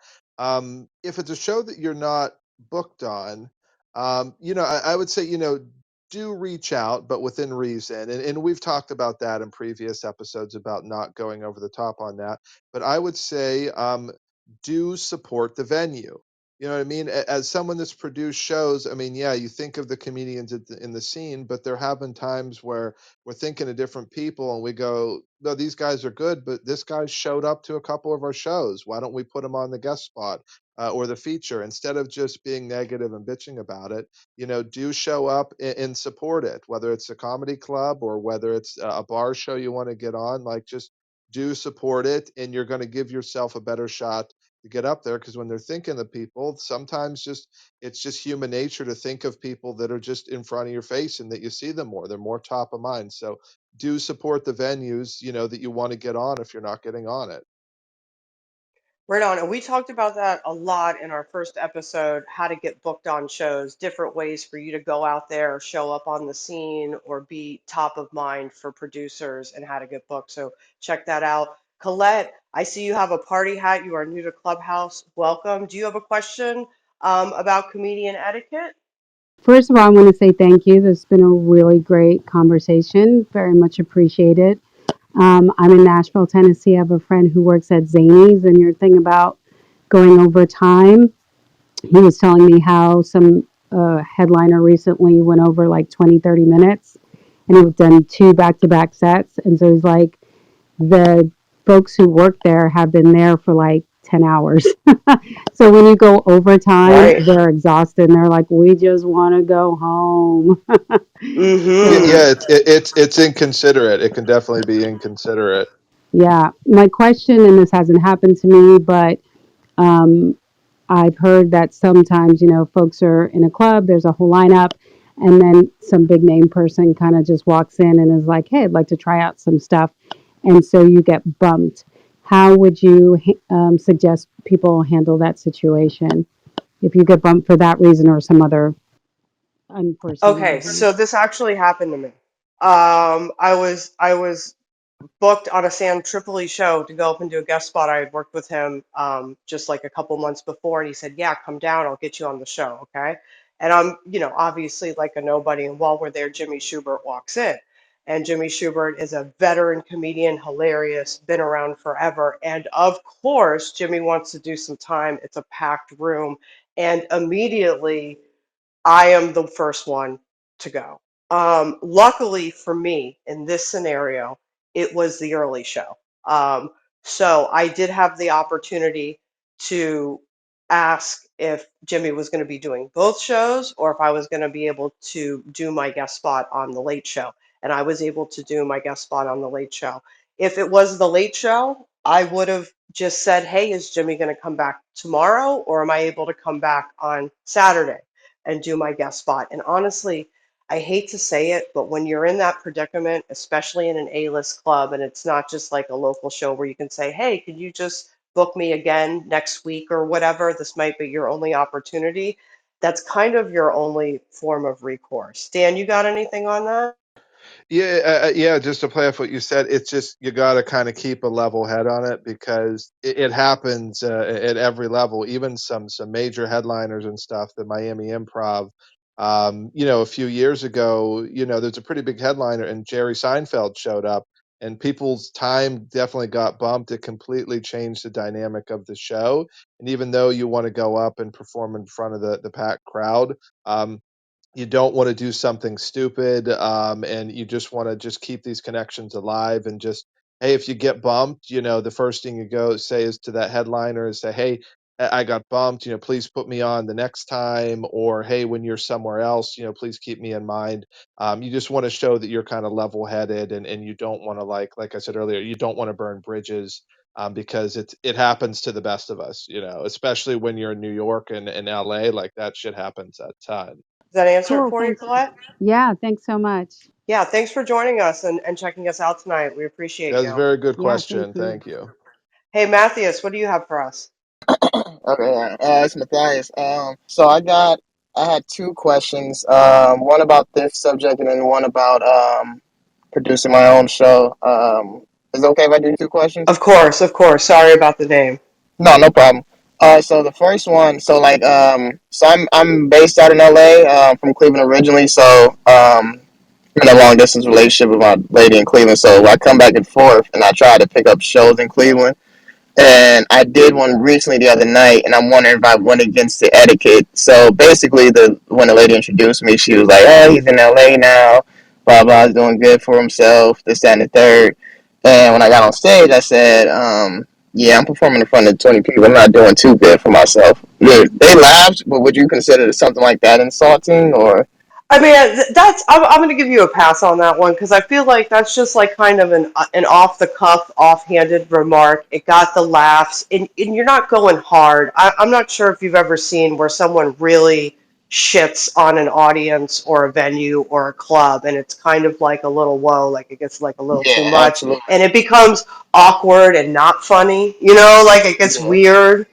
If it's a show that you're not booked on, I would say do reach out, but within reason. And we've talked about that in previous episodes about not going over the top on that. But I would say do support the venue. You know what I mean? As someone that's produced shows, I mean, yeah, you think of the comedians in the scene, but there have been times where we're thinking of different people and we go, no, these guys are good, but this guy showed up to a couple of our shows. Why don't we put him on the guest spot or the feature instead of just being negative and bitching about it? Do show up and support it, whether it's a comedy club or whether it's a bar show you want to get on. Like, just do support it, and you're going to give yourself a better shot to get up there, because when they're thinking of people, sometimes just it's just human nature to think of people that are just in front of your face and that you see them more. They're more top of mind. So do support the venues, that you want to get on if you're not getting on it. Right on. And we talked about that a lot in our first episode, how to get booked on shows, different ways for you to go out there, show up on the scene, or be top of mind for producers and how to get booked. So check that out. Colette, I see you have a party hat. You are new to Clubhouse. Welcome. Do you have a question about comedian etiquette? First of all, I want to say thank you. This has been a really great conversation. Very much appreciated. I'm in Nashville, Tennessee. I have a friend who works at Zany's, and your thing about going over time, he was telling me how some headliner recently went over like 20, 30 minutes, and he's done two back to back sets. And so he's like, the folks who work there have been there for like 10 hours. So when you go overtime, Right. they're exhausted and they're like, we just want to go home. Yeah, So, Mm-hmm. yeah, it's inconsiderate. It can definitely be inconsiderate. yeah, my question, and this hasn't happened to me, but um, I've heard that sometimes, folks are in a club, there's a whole lineup, and then some big name person kind of just walks in and is like, hey, I'd like to try out some stuff. And so you get bumped. How would you suggest people handle that situation if you get bumped for that reason or some other unforeseen Okay, reason? so this actually happened to me. I was booked on a Sam Tripoli show to go up and do a guest spot. I had worked with him just like a couple months before, and he said, "Yeah, come down. I'll get you on the show." Okay, and I'm, obviously like a nobody. And while we're there, Jimmy Schubert walks in, and Jimmy Schubert is a veteran comedian, hilarious, been around forever. And of course, Jimmy wants to do some time. It's a packed room, and immediately I am the first one to go. Luckily for me, in this scenario, it was the early show. Um, so I did have the opportunity to ask if Jimmy was going to be doing both shows or if I was going to be able to do my guest spot on the late show. And I was able to do my guest spot on the late show. If it was the late show, I would have just said, "Hey, is Jimmy going to come back tomorrow or am I able to come back on Saturday and do my guest spot?" And honestly, I hate to say it, but when you're in that predicament, especially in an A-list club, and it's not just like a local show where you can say, "Hey, could you just book me again next week or whatever? This might be your only opportunity." That's kind of your only form of recourse. Dan, you got anything on that? Yeah, yeah. Just to play off what you said, it's just you got to kind of keep a level head on it, because it happens at every level. Even some major headliners and stuff. The Miami Improv, a few years ago, there's a pretty big headliner, and Jerry Seinfeld showed up, and people's time definitely got bumped. It completely changed the dynamic of the show. And even though you want to go up and perform in front of the packed crowd, um, you don't want to do something stupid, and you just want to just keep these connections alive. And just, hey, if you get bumped, the first thing you go say is to that headliner is say, hey, I got bumped, please put me on the next time. Or, hey, when you're somewhere else, please keep me in mind. You just want to show that you're kind of level headed, and you don't want to, like I said earlier, you don't want to burn bridges. Because it happens to the best of us, especially when you're in New York and LA. Like, that shit happens a ton. Does that answer it Cool. for you, Thanks. Colette? Yeah. Thanks so much. Yeah, thanks for joining us and checking us out tonight. We That appreciate was a you. very good Yeah. Thank question. you. Thank you. Hey, Matthias, what do you have for us? Okay, it's Matthias. I had two questions. One about this subject, and then one about producing my own show. Is it okay if I do two questions? Of course, of course. Sorry about the name. No, no problem. So the first one, so so I'm based out in LA, from Cleveland originally. So I'm in a long distance relationship with my lady in Cleveland. So I come back and forth, and I try to pick up shows in Cleveland. And I did one recently the other night, and I'm wondering if I went against the etiquette. So basically, the when the lady introduced me, she was like, "Oh, he's in LA now, blah blah, he's doing good for himself, this, that, and the third." And when I got on stage, I said, "Yeah, I'm performing in front of 20 people. I'm not doing too good for myself." They laughed, but would you consider something like that insulting, or? I mean, that's I'm going to give you a pass on that one because I feel like that's just like kind of an off the cuff, offhanded remark. It got the laughs, and you're not going hard. I'm not sure if you've ever seen where someone really shits on an audience or a venue or a club, and it's kind of like a little whoa, like it gets like a little too Yeah, much, absolutely. and it becomes awkward and not funny. Like it gets Yeah. weird.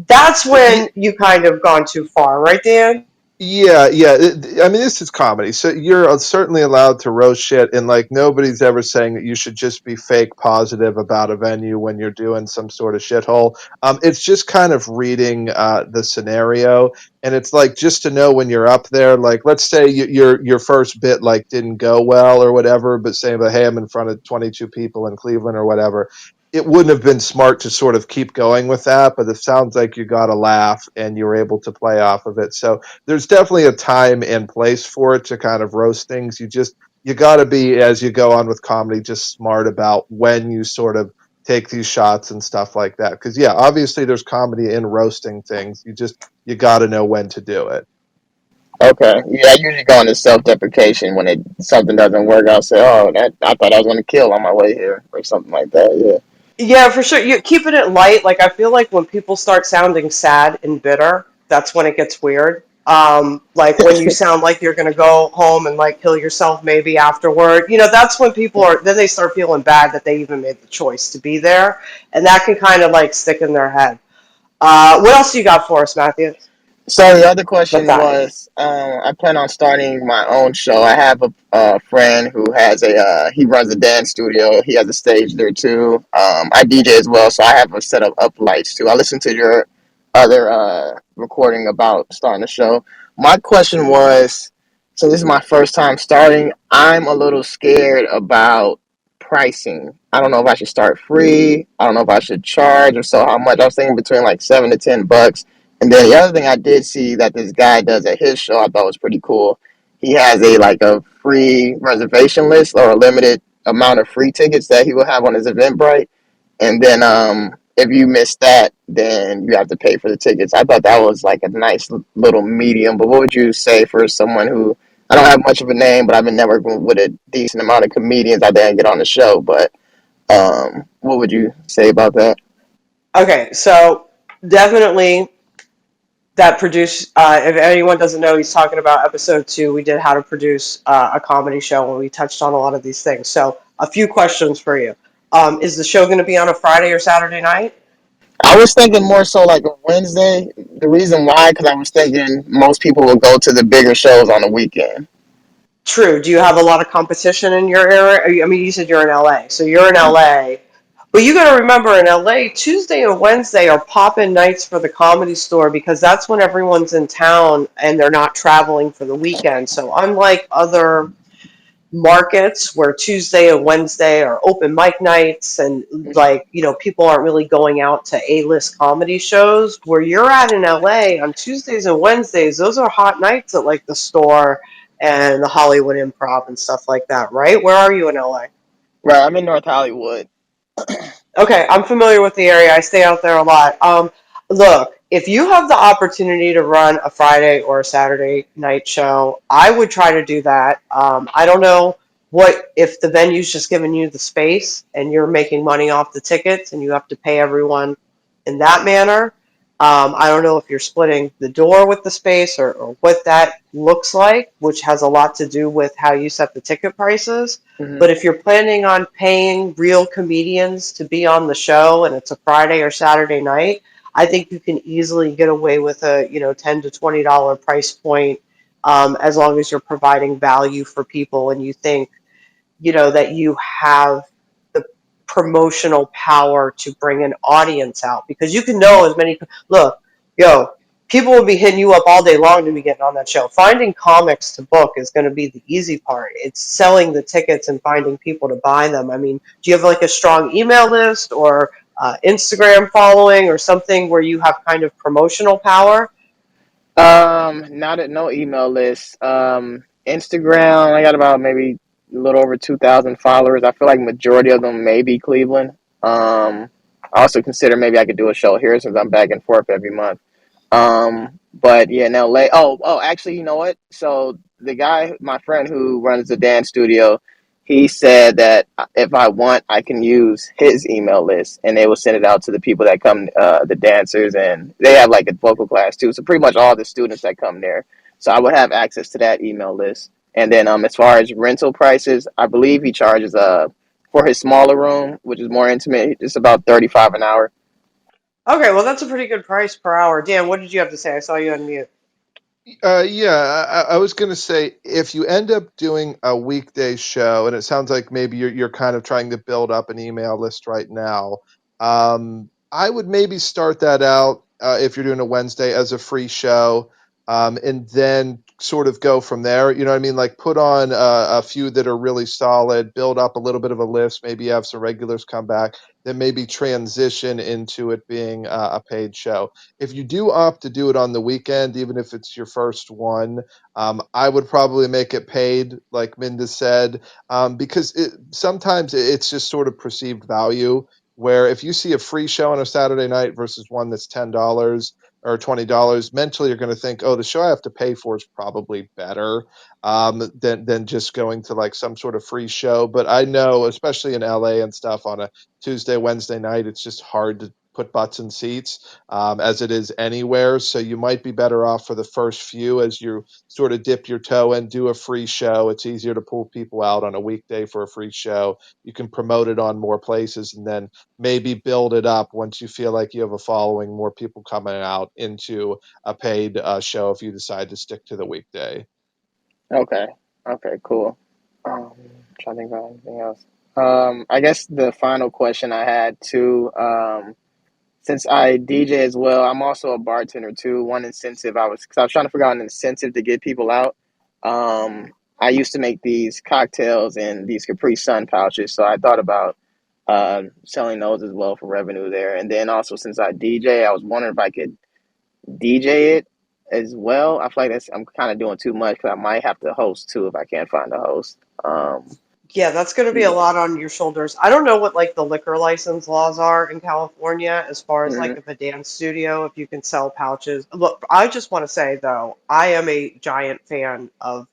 That's when you kind of gone too far, right, Dan? Yeah, yeah. I mean, this is comedy, so you're certainly allowed to roast shit, and like nobody's ever saying that you should just be fake positive about a venue when you're doing some sort of shithole. It's just kind of reading the scenario, and it's like just to know when you're up there. Like, let's say your first bit like didn't go well or whatever, but saying that hey, I'm in front of 22 people in Cleveland or whatever. It wouldn't have been smart to sort of keep going with that, but it sounds like you got a laugh and you were able to play off of it. So there's definitely a time and place for it to kind of roast things. You got to be, as you go on with comedy, just smart about when you sort of take these shots and stuff like that. Because yeah, obviously there's comedy in roasting things. You got to know when to do it. Okay. Yeah, I usually go into self-deprecation when something doesn't work. I'll say, "Oh, that I thought I was going to kill on my way here," or something like that. Yeah. Yeah, for sure. You keeping it light. Like I feel like when people start sounding sad and bitter, that's when it gets weird. Like when you sound like you're gonna go home and like kill yourself maybe afterward. That's when people are then they start feeling bad that they even made the choice to be there, and that can kind of like stick in their head. What else you got for us, Matthew? So the other question Nathaniel. was, I plan on starting my own show. I have a friend who has he runs a dance studio. He has a stage there too. I DJ as well, so I have a set of up lights too. I listened to your other recording about starting the show. My question was, so this is my first time starting. I'm a little scared about pricing. I don't know if I should start free. I don't know if I should charge or so how much. I was thinking between like $7 to $10. And then the other thing I did see that this guy does at his show I thought was pretty cool. He has a free reservation list or a limited amount of free tickets that he will have on his Eventbrite. And then if you miss that, then you have to pay for the tickets. I thought that was like a nice little medium. But what would you say for someone who I don't have much of a name, but I've been networking with a decent amount of comedians out there and get on the show. But what would you say about that? Okay, so definitely that produce if anyone doesn't know, he's talking about episode 2. We did how to produce a comedy show and we touched on a lot of these things. So a few questions for you. Is the show going to be on a Friday or Saturday night? I was thinking more so like a Wednesday. The reason why, because I was thinking most people will go to the bigger shows on the weekend. True. Do you have a lot of competition in your area? I mean, you said you're in LA, so you're in LA. But you got to remember, in LA, Tuesday and Wednesday are pop-in nights for the Comedy Store because that's when everyone's in town and they're not traveling for the weekend. So unlike other markets where Tuesday and Wednesday are open mic nights and like, people aren't really going out to A-list comedy shows. Where you're at in LA on Tuesdays and Wednesdays, those are hot nights at like the store and the Hollywood Improv and stuff like that, right? Where are you in LA? Right, I'm in North Hollywood. Okay, I'm familiar with the area. I stay out there a lot. Look, if you have the opportunity to run a Friday or a Saturday night show, I would try to do that. I don't know what if the venue's just giving you the space and you're making money off the tickets and you have to pay everyone in that manner. I don't know if you're splitting the door with the space or what that looks like, which has a lot to do with how you set the ticket prices. Hmm. But if you're planning on paying real comedians to be on the show and it's a Friday or Saturday night, I think you can easily get away with a $10 to $20 price point, as long as you're providing value for people and you think that you have the promotional power to bring an audience out because you can know as many. Look, yo, people will be hitting you up all day long to be getting on that show. Finding comics to book is going to be the easy part. It's selling the tickets and finding people to buy them. I mean, do you have like a strong email list or Instagram following or something where you have kind of promotional power? Not at no email list. Instagram, I got about maybe a little over 2,000 followers. I feel like majority of them may be Cleveland. I also consider maybe I could do a show here since I'm back and forth every month. But yeah, in LA. Actually, you know what? So the guy, my friend who runs the dance studio, he said that if I want, I can use his email list, and they will send it out to the people that come, the dancers, and they have like a vocal class too. So pretty much all the students that come there. So I would have access to that email list. And then as far as rental prices, I believe he charges for his smaller room, which is more intimate, it's about 35 an hour. Okay, well, that's a pretty good price per hour. Dan, what did you have to say? I saw you unmute. Yeah, I was gonna say if you end up doing a weekday show, and it sounds like maybe you're kind of trying to build up an email list right now. I would maybe start that out if you're doing a Wednesday as a free show, and then sort of go from there. You know what I mean? Like put on a few that are really solid, build up a little bit of a list, maybe have some regulars come back, then maybe transition into it being a paid show. If you do opt to do it on the weekend, even if it's your first one, I would probably make it paid, like Minda said, because sometimes it's just sort of perceived value. Where if you see a free show on a Saturday night versus one that's $10 or $20, mentally you're going to think, oh, the show I have to pay for is probably better than just going to like some sort of free show. But I know, especially in LA and stuff, on a Tuesday, Wednesday night, it's just hard to put butts in seats as it is anywhere. So you might be better off for the first few as you sort of dip your toe and do a free show. It's easier to pull people out on a weekday for a free show. You can promote it on more places and then maybe build it up once you feel like you have a following, more people coming out into a paid show if you decide to stick to the weekday. Okay. Okay, cool. Trying to think about anything else. I guess the final question I had too, since I DJ as well, I'm also a bartender too. One incentive because I was trying to figure out an incentive to get people out. I used to make these cocktails and these Capri Sun pouches, so I thought about selling those as well for revenue there. And then also since I DJ, I was wondering if I could DJ it as well. I feel like I'm kind of doing too much because I might have to host too if I can't find a host. Yeah, that's going to be a Yeah. lot on your shoulders. I don't know what like the liquor license laws are in California as far as like Hmm. if a dance studio, if you can sell pouches. Look, I just want to say though, I am a giant fan of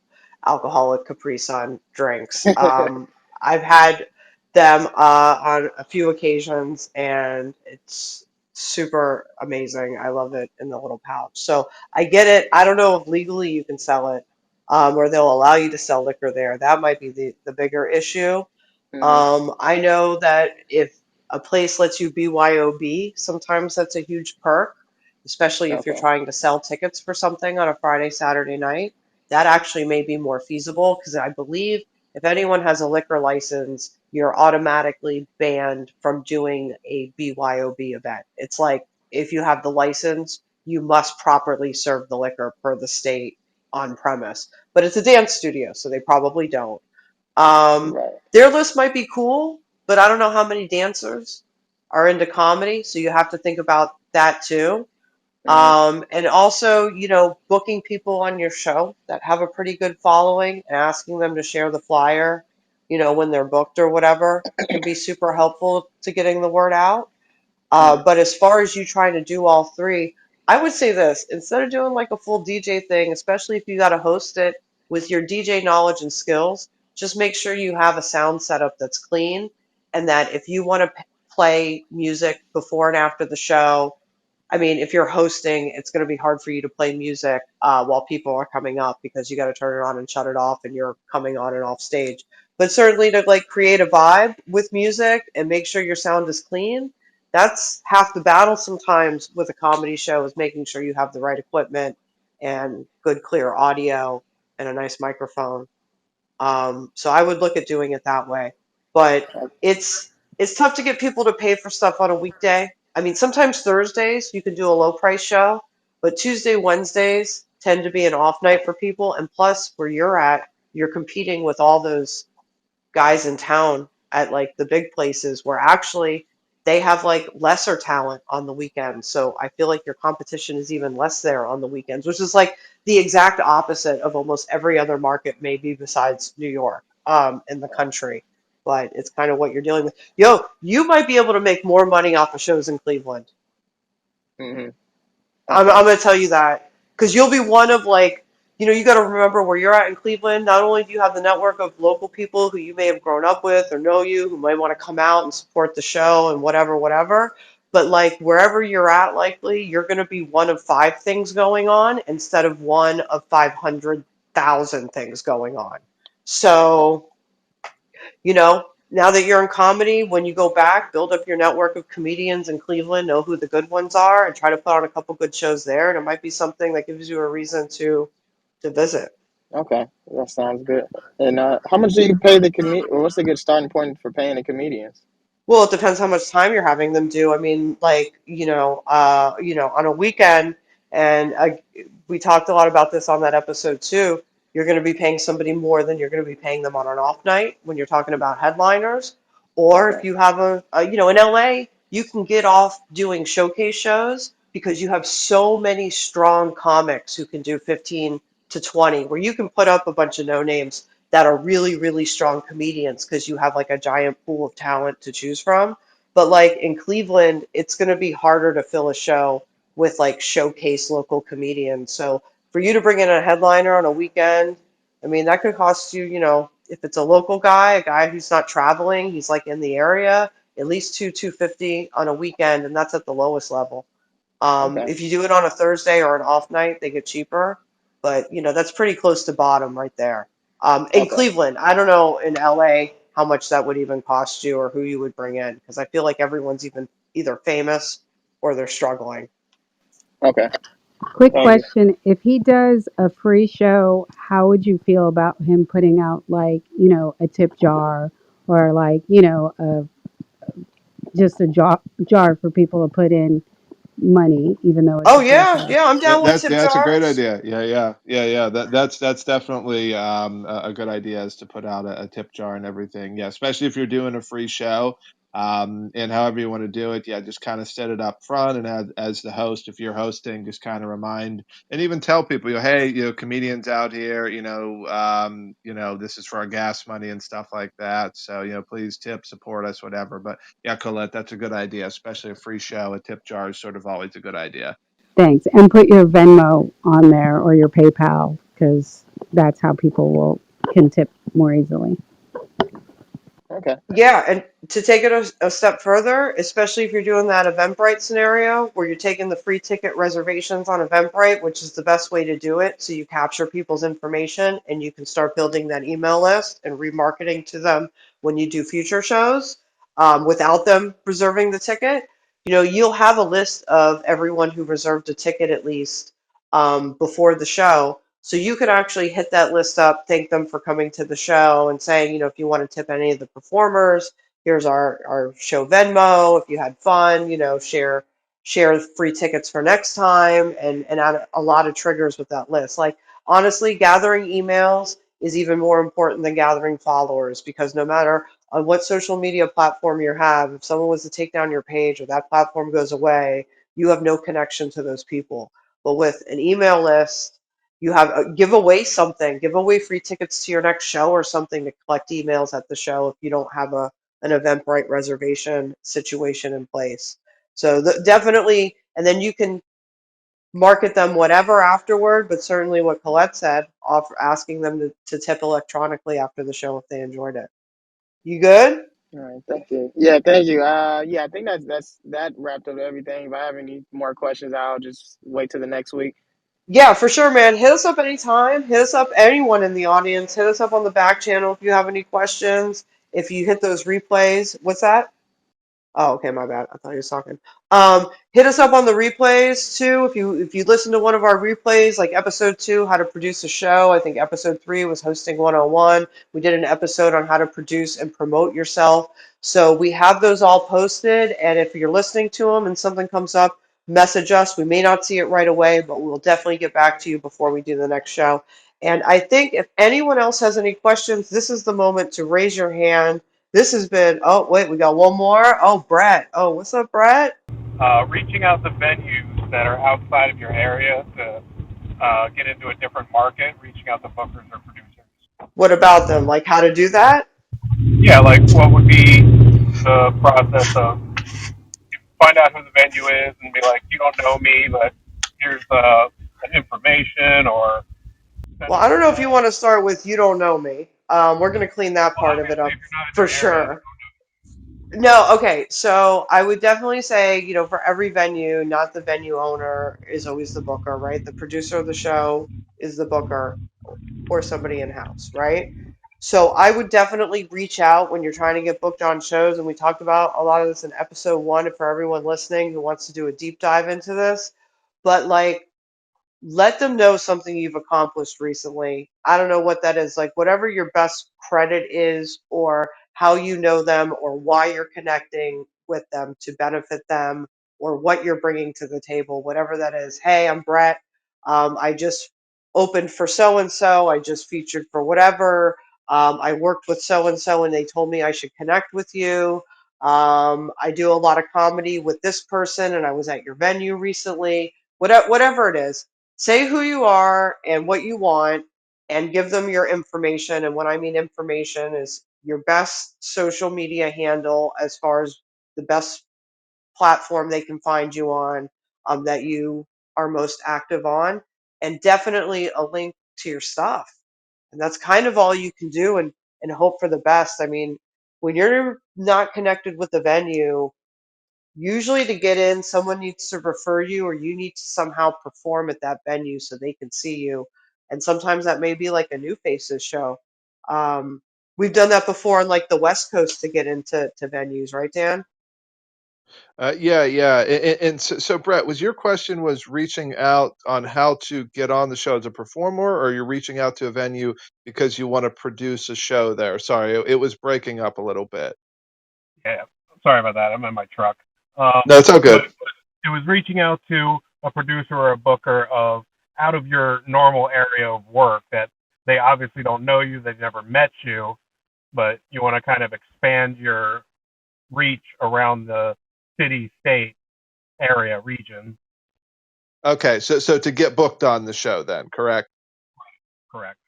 alcoholic Capri Sun drinks. I've had them on a few occasions and it's super amazing. I love it in the little pouch. So I get it. I don't know if legally you can sell it or they'll allow you to sell liquor there. That might be the bigger issue. Hmm. I know that if a place lets you BYOB, sometimes that's a huge perk, especially if you're Okay. trying to sell tickets for something on a Friday, Saturday night. That actually may be more feasible because I believe if anyone has a liquor license, you're automatically banned from doing a BYOB event. It's like if you have the license, you must properly serve the liquor per the state on premise. But it's a dance studio, so they probably don't. Um, Right. their list might be cool, but I don't know how many dancers are into comedy, so you have to think about that too. Hmm. And also, booking people on your show that have a pretty good following and asking them to share the flyer, when they're booked or whatever, can be super helpful to getting the word out. Hmm. But as far as you trying to do all three, I would say this instead of doing like a full DJ thing, especially if you got to host it with your DJ knowledge and skills, just make sure you have a sound setup that's clean and that if you want to play music before and after the show, I mean, if you're hosting, it's going to be hard for you to play music while people are coming up because you got to turn it on and shut it off, and you're coming on and off stage. But certainly to like create a vibe with music and make sure your sound is clean, that's half the battle sometimes with a comedy show is making sure you have the right equipment and good clear audio and a nice microphone. So I would look at doing it that way. But it's it's tough to get people to pay for stuff on a weekday. I mean, sometimes Thursdays you can do a low price show, but Tuesday, Wednesdays tend to be an off night for people. And plus, where you're at, you're competing with all those guys in town at like the big places where actually they have like lesser talent on the weekends. So I feel like your competition is even less there on the weekends, which is like the exact opposite of almost every other market, maybe besides New York, in the country. But it's kind of what you're dealing with. Yo, you might be able to make more money off of shows in Cleveland. Hmm. I'm Okay. going to tell you that because you'll be one of like, you got to remember where you're at in Cleveland. Not only do you have the network of local people who you may have grown up with or know you, who might want to come out and support the show and whatever, whatever, but like wherever you're at, likely you're going to be one of five things going on instead of one of 500,000 things going on. Okay. So now that you're in comedy, when you go back, build up your network of comedians in Cleveland, know who the good ones are, and try to put on a couple good shows there. And it might be something that gives you a reason to visit. Okay. That sounds good. And how much do you pay the Or what's a good starting point for paying the comedians? Well, it depends how much time you're having them do. I mean, like, on a weekend, and we talked a lot about this on that episode too. You're going to be paying somebody more than you're going to be paying them on an off night when you're talking about headliners. Or if Okay. you have in LA, you can get off doing showcase shows because you have so many strong comics who can do 15 to 20, where you can put up a bunch of no names that are really, really strong comedians because you have like a giant pool of talent to choose from. But like in Cleveland, it's going to be harder to fill a show with like showcase local comedians. So for you to bring in a headliner on a weekend, I mean, that could cost you, if it's a local guy, a guy who's not traveling, he's like in the area, at least 250 on a weekend, and that's at the lowest level. Okay. If you do it on a Thursday or an off night, they get cheaper, but that's pretty close to bottom right there. In Okay. Cleveland, I don't know in LA how much that would even cost you or who you would bring in because I feel like everyone's even either famous or they're struggling. Okay. Quick Thank you. question. If he does a free show, how would you feel about him putting out like, a tip jar or like, just a jar for people to put in money, even though it's Oh a free yeah, show? yeah, I'm down with tip That's a great jars. idea. Yeah. That's definitely a good idea is to put out a tip jar and everything. Yeah, especially if you're doing a free show, and however you want to do it. Yeah, just kind of set it up front, and as the host, if you're hosting, just kind of remind and even tell people, hey, comedians out here, this is for our gas money and stuff like that. So please tip, support us, whatever. But yeah, Colette, that's a good idea, especially a free show. A tip jar is sort of always a good idea. Thanks. And put your Venmo on there or your PayPal because that's how people can tip more easily. Okay. Yeah, and to take it a step further, especially if you're doing that Eventbrite scenario where you're taking the free ticket reservations on Eventbrite, which is the best way to do it, so you capture people's information and you can start building that email list and remarketing to them when you do future shows, without them reserving the ticket. You'll have a list of everyone who reserved a ticket at least, before the show. So you could actually hit that list up, thank them for coming to the show, and saying, if you want to tip any of the performers, here's our show Venmo. If you had fun, share free tickets for next time, and add a lot of triggers with that list. Like honestly, gathering emails is even more important than gathering followers because no matter on what social media platform you have, if someone was to take down your page or that platform goes away, you have no connection to those people. But with an email list, you have give away something, give away free tickets to your next show or something to collect emails at the show if you don't have an Eventbrite reservation situation in place. So definitely, and then you can market them whatever afterward, but certainly what Colette said, offer asking them to tip electronically after the show if they enjoyed it. You good? All right. Thank you. Yeah. Thank you. Yeah. I think that wrapped up everything. If I have any more questions, I'll just wait till the next week. Yeah, for sure, man. Hit us up anytime. Hit us up, anyone in the audience. Hit us up on the back channel if you have any questions. If you hit those replays, what's that? Oh, okay, my bad. I thought he was talking. Hit us up on the replays too. If you listen to one of our replays, like episode 2, how to produce a show. I think episode 3 was hosting 101. We did an episode on how to produce and promote yourself. So we have those all posted, and if you're listening to them and something comes up, message us. We may not see it right away, but we'll definitely get back to you before we do the next show. And I think if anyone else has any questions, this is the moment to raise your hand. This has been, oh, wait, we got one more. Oh, Brett. Oh, what's up, Brett? Reaching out to venues that are outside of your area to get into a different market, reaching out to bookers or producers. What about them? Like how to do that? Yeah, like what would be the process of find out who the venue is and be like, you don't know me, but here's an information or send Well, them I don't a know if you show. want to start with you don't know me. We're going to clean that Well, part of it obviously, up if you're not in for your area, sure. No, okay. So I would definitely say, for every venue, not the venue owner is always the booker, right? The producer of the show is the booker or somebody in house, right? So I would definitely reach out when you're trying to get booked on shows. And we talked about a lot of this in episode 1 for everyone listening who wants to do a deep dive into this. But like, let them know something you've accomplished recently. I don't know what that is, like whatever your best credit is, or how you know them, or why you're connecting with them to benefit them, or what you're bringing to the table, whatever that is. Hey, I'm Brett. I just opened for so and so. I just featured for whatever. I worked with so and so, and they told me I should connect with you. I do a lot of comedy with this person, and I was at your venue recently. Whatever it is, say who you are and what you want, and give them your information. And what I mean information is your best social media handle, as far as the best platform they can find you on, that you are most active on, and definitely a link to your stuff. And that's kind of all you can do, and hope for the best. I mean, when you're not connected with the venue, usually to get in, someone needs to refer you, or you need to somehow perform at that venue so they can see you. And sometimes that may be like a New Faces show. Um, we've done that before on like the West Coast to get into venues, right, Dan? Yeah, yeah. And so, Brett, was your question was reaching out on how to get on the show as a performer, or you're reaching out to a venue because you want to produce a show there? Sorry, it was breaking up a little bit. Yeah, sorry about that. I'm in my truck. No, it's all But good. it was reaching out to a producer or a booker of out of your normal area of work that they obviously don't know you, they've never met you, but you want to kind of expand your reach around the city, state, area, region. Okay, so to get booked on the show, then, correct? Correct.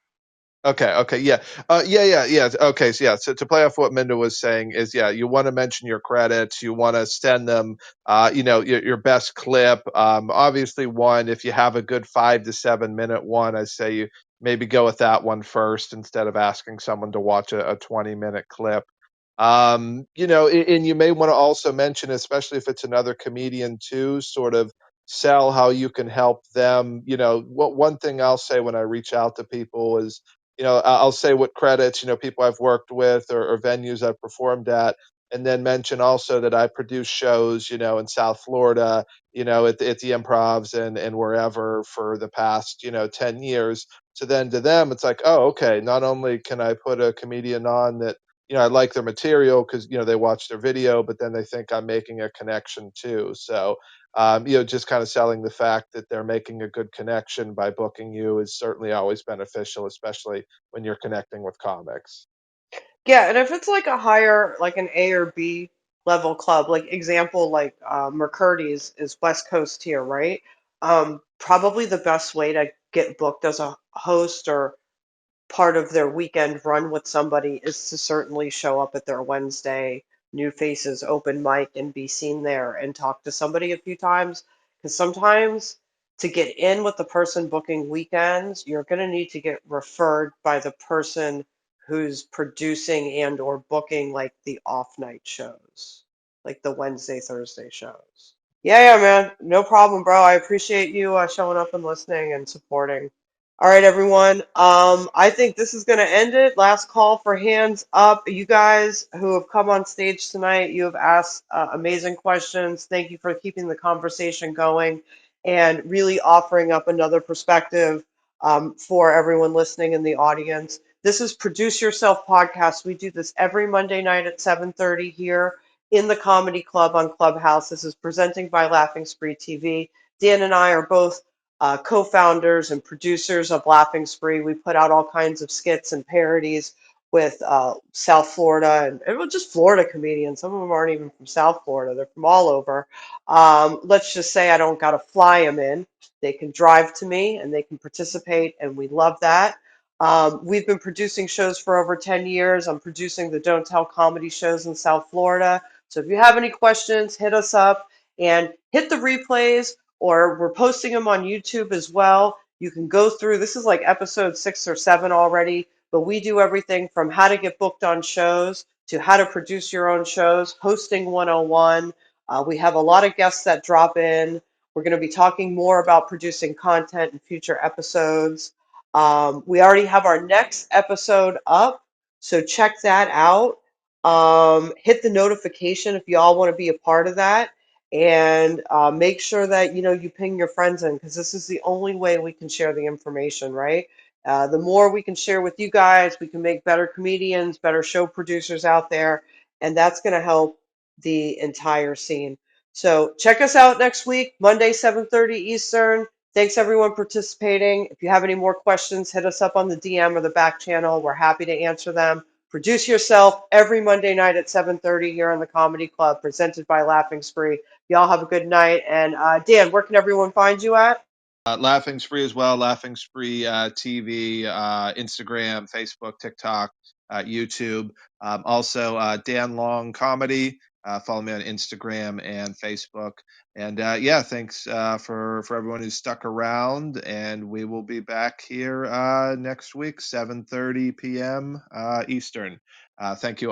Okay, okay, yeah. Yeah. Okay, so yeah, so to play off what Minda was saying is, yeah, you want to mention your credits, you want to send them, your best clip. Obviously, one, if you have a good 5 to 7 minute one, I say you maybe go with that one first instead of asking someone to watch a 20-minute clip. And you may want to also mention, especially if it's another comedian too, sort of sell how you can help them. What one thing I'll say when I reach out to people is, I'll say what credits, people I've worked with, or venues I've performed at, and then mention also that I produce shows, in South Florida, at the Improvs and wherever for the past, 10 years. So then to them, it's like, oh, okay, not only can I put a comedian on that, I like their material because, they watch their video, but then they think I'm making a connection too. So, just kind of selling the fact that they're making a good connection by booking you is certainly always beneficial, especially when you're connecting with comics. Yeah, and if it's like a higher, like an A or B level club, like example, like McCurdy's is West Coast here, right? Probably the best way to get booked as a host or part of their weekend run with somebody is to certainly show up at their Wednesday New Faces open mic and be seen there and talk to somebody a few times. Because sometimes to get in with the person booking weekends, you're going to need to get referred by the person who's producing and or booking like the off night shows, like the Wednesday, Thursday shows. Yeah, yeah, man. No problem, bro. I appreciate you showing up and listening and supporting. All right, everyone. I think this is going to end it. Last call for hands up. You guys who have come on stage tonight, you have asked amazing questions. Thank you for keeping the conversation going and really offering up another perspective for everyone listening in the audience. This is Produce Yourself Podcast. We do this every Monday night at 7:30 here in the Comedy Club on Clubhouse. This is presenting by Laughing Spree TV. Dan and I are both co-founders and producers of Laughing Spree. We put out all kinds of skits and parodies with South Florida and well, just Florida comedians. Some of them aren't even from South Florida; they're from all over. Let's just say I don't got to fly them in. They can drive to me and they can participate, and we love that. We've been producing shows for over 10 years. I'm producing the Don't Tell comedy shows in South Florida. So if you have any questions, hit us up and hit the replays, or we're posting them on YouTube as well. You can go through, this is like episode 6 or 7 already, but we do everything from how to get booked on shows to how to produce your own shows, hosting 101. We have a lot of guests that drop in. We're going to be talking more about producing content in future episodes. We already have our next episode up, so check that out. Hit the notification if you all want to be a part of that, and make sure that you ping your friends in, because this is the only way we can share the information, right? The more we can share with you guys, we can make better comedians, better show producers out there, and that's going to help the entire scene. So check us out next week, Monday, 7:30 Eastern. Thanks everyone participating. If you have any more questions, hit us up on the DM or the back channel. We're happy to answer them. Produce Yourself every Monday night at 7:30 here on the Comedy Club, presented by Laughing Spree. Y'all have a good night. And Dan, where can everyone find you at? Laughing Spree as well. Laughing Spree TV, Instagram, Facebook, TikTok, YouTube. Also, Dan Long Comedy. Follow me on Instagram and Facebook. And yeah, thanks for everyone who's stuck around. And we will be back here next week, 7:30 p.m. Eastern. Thank you all.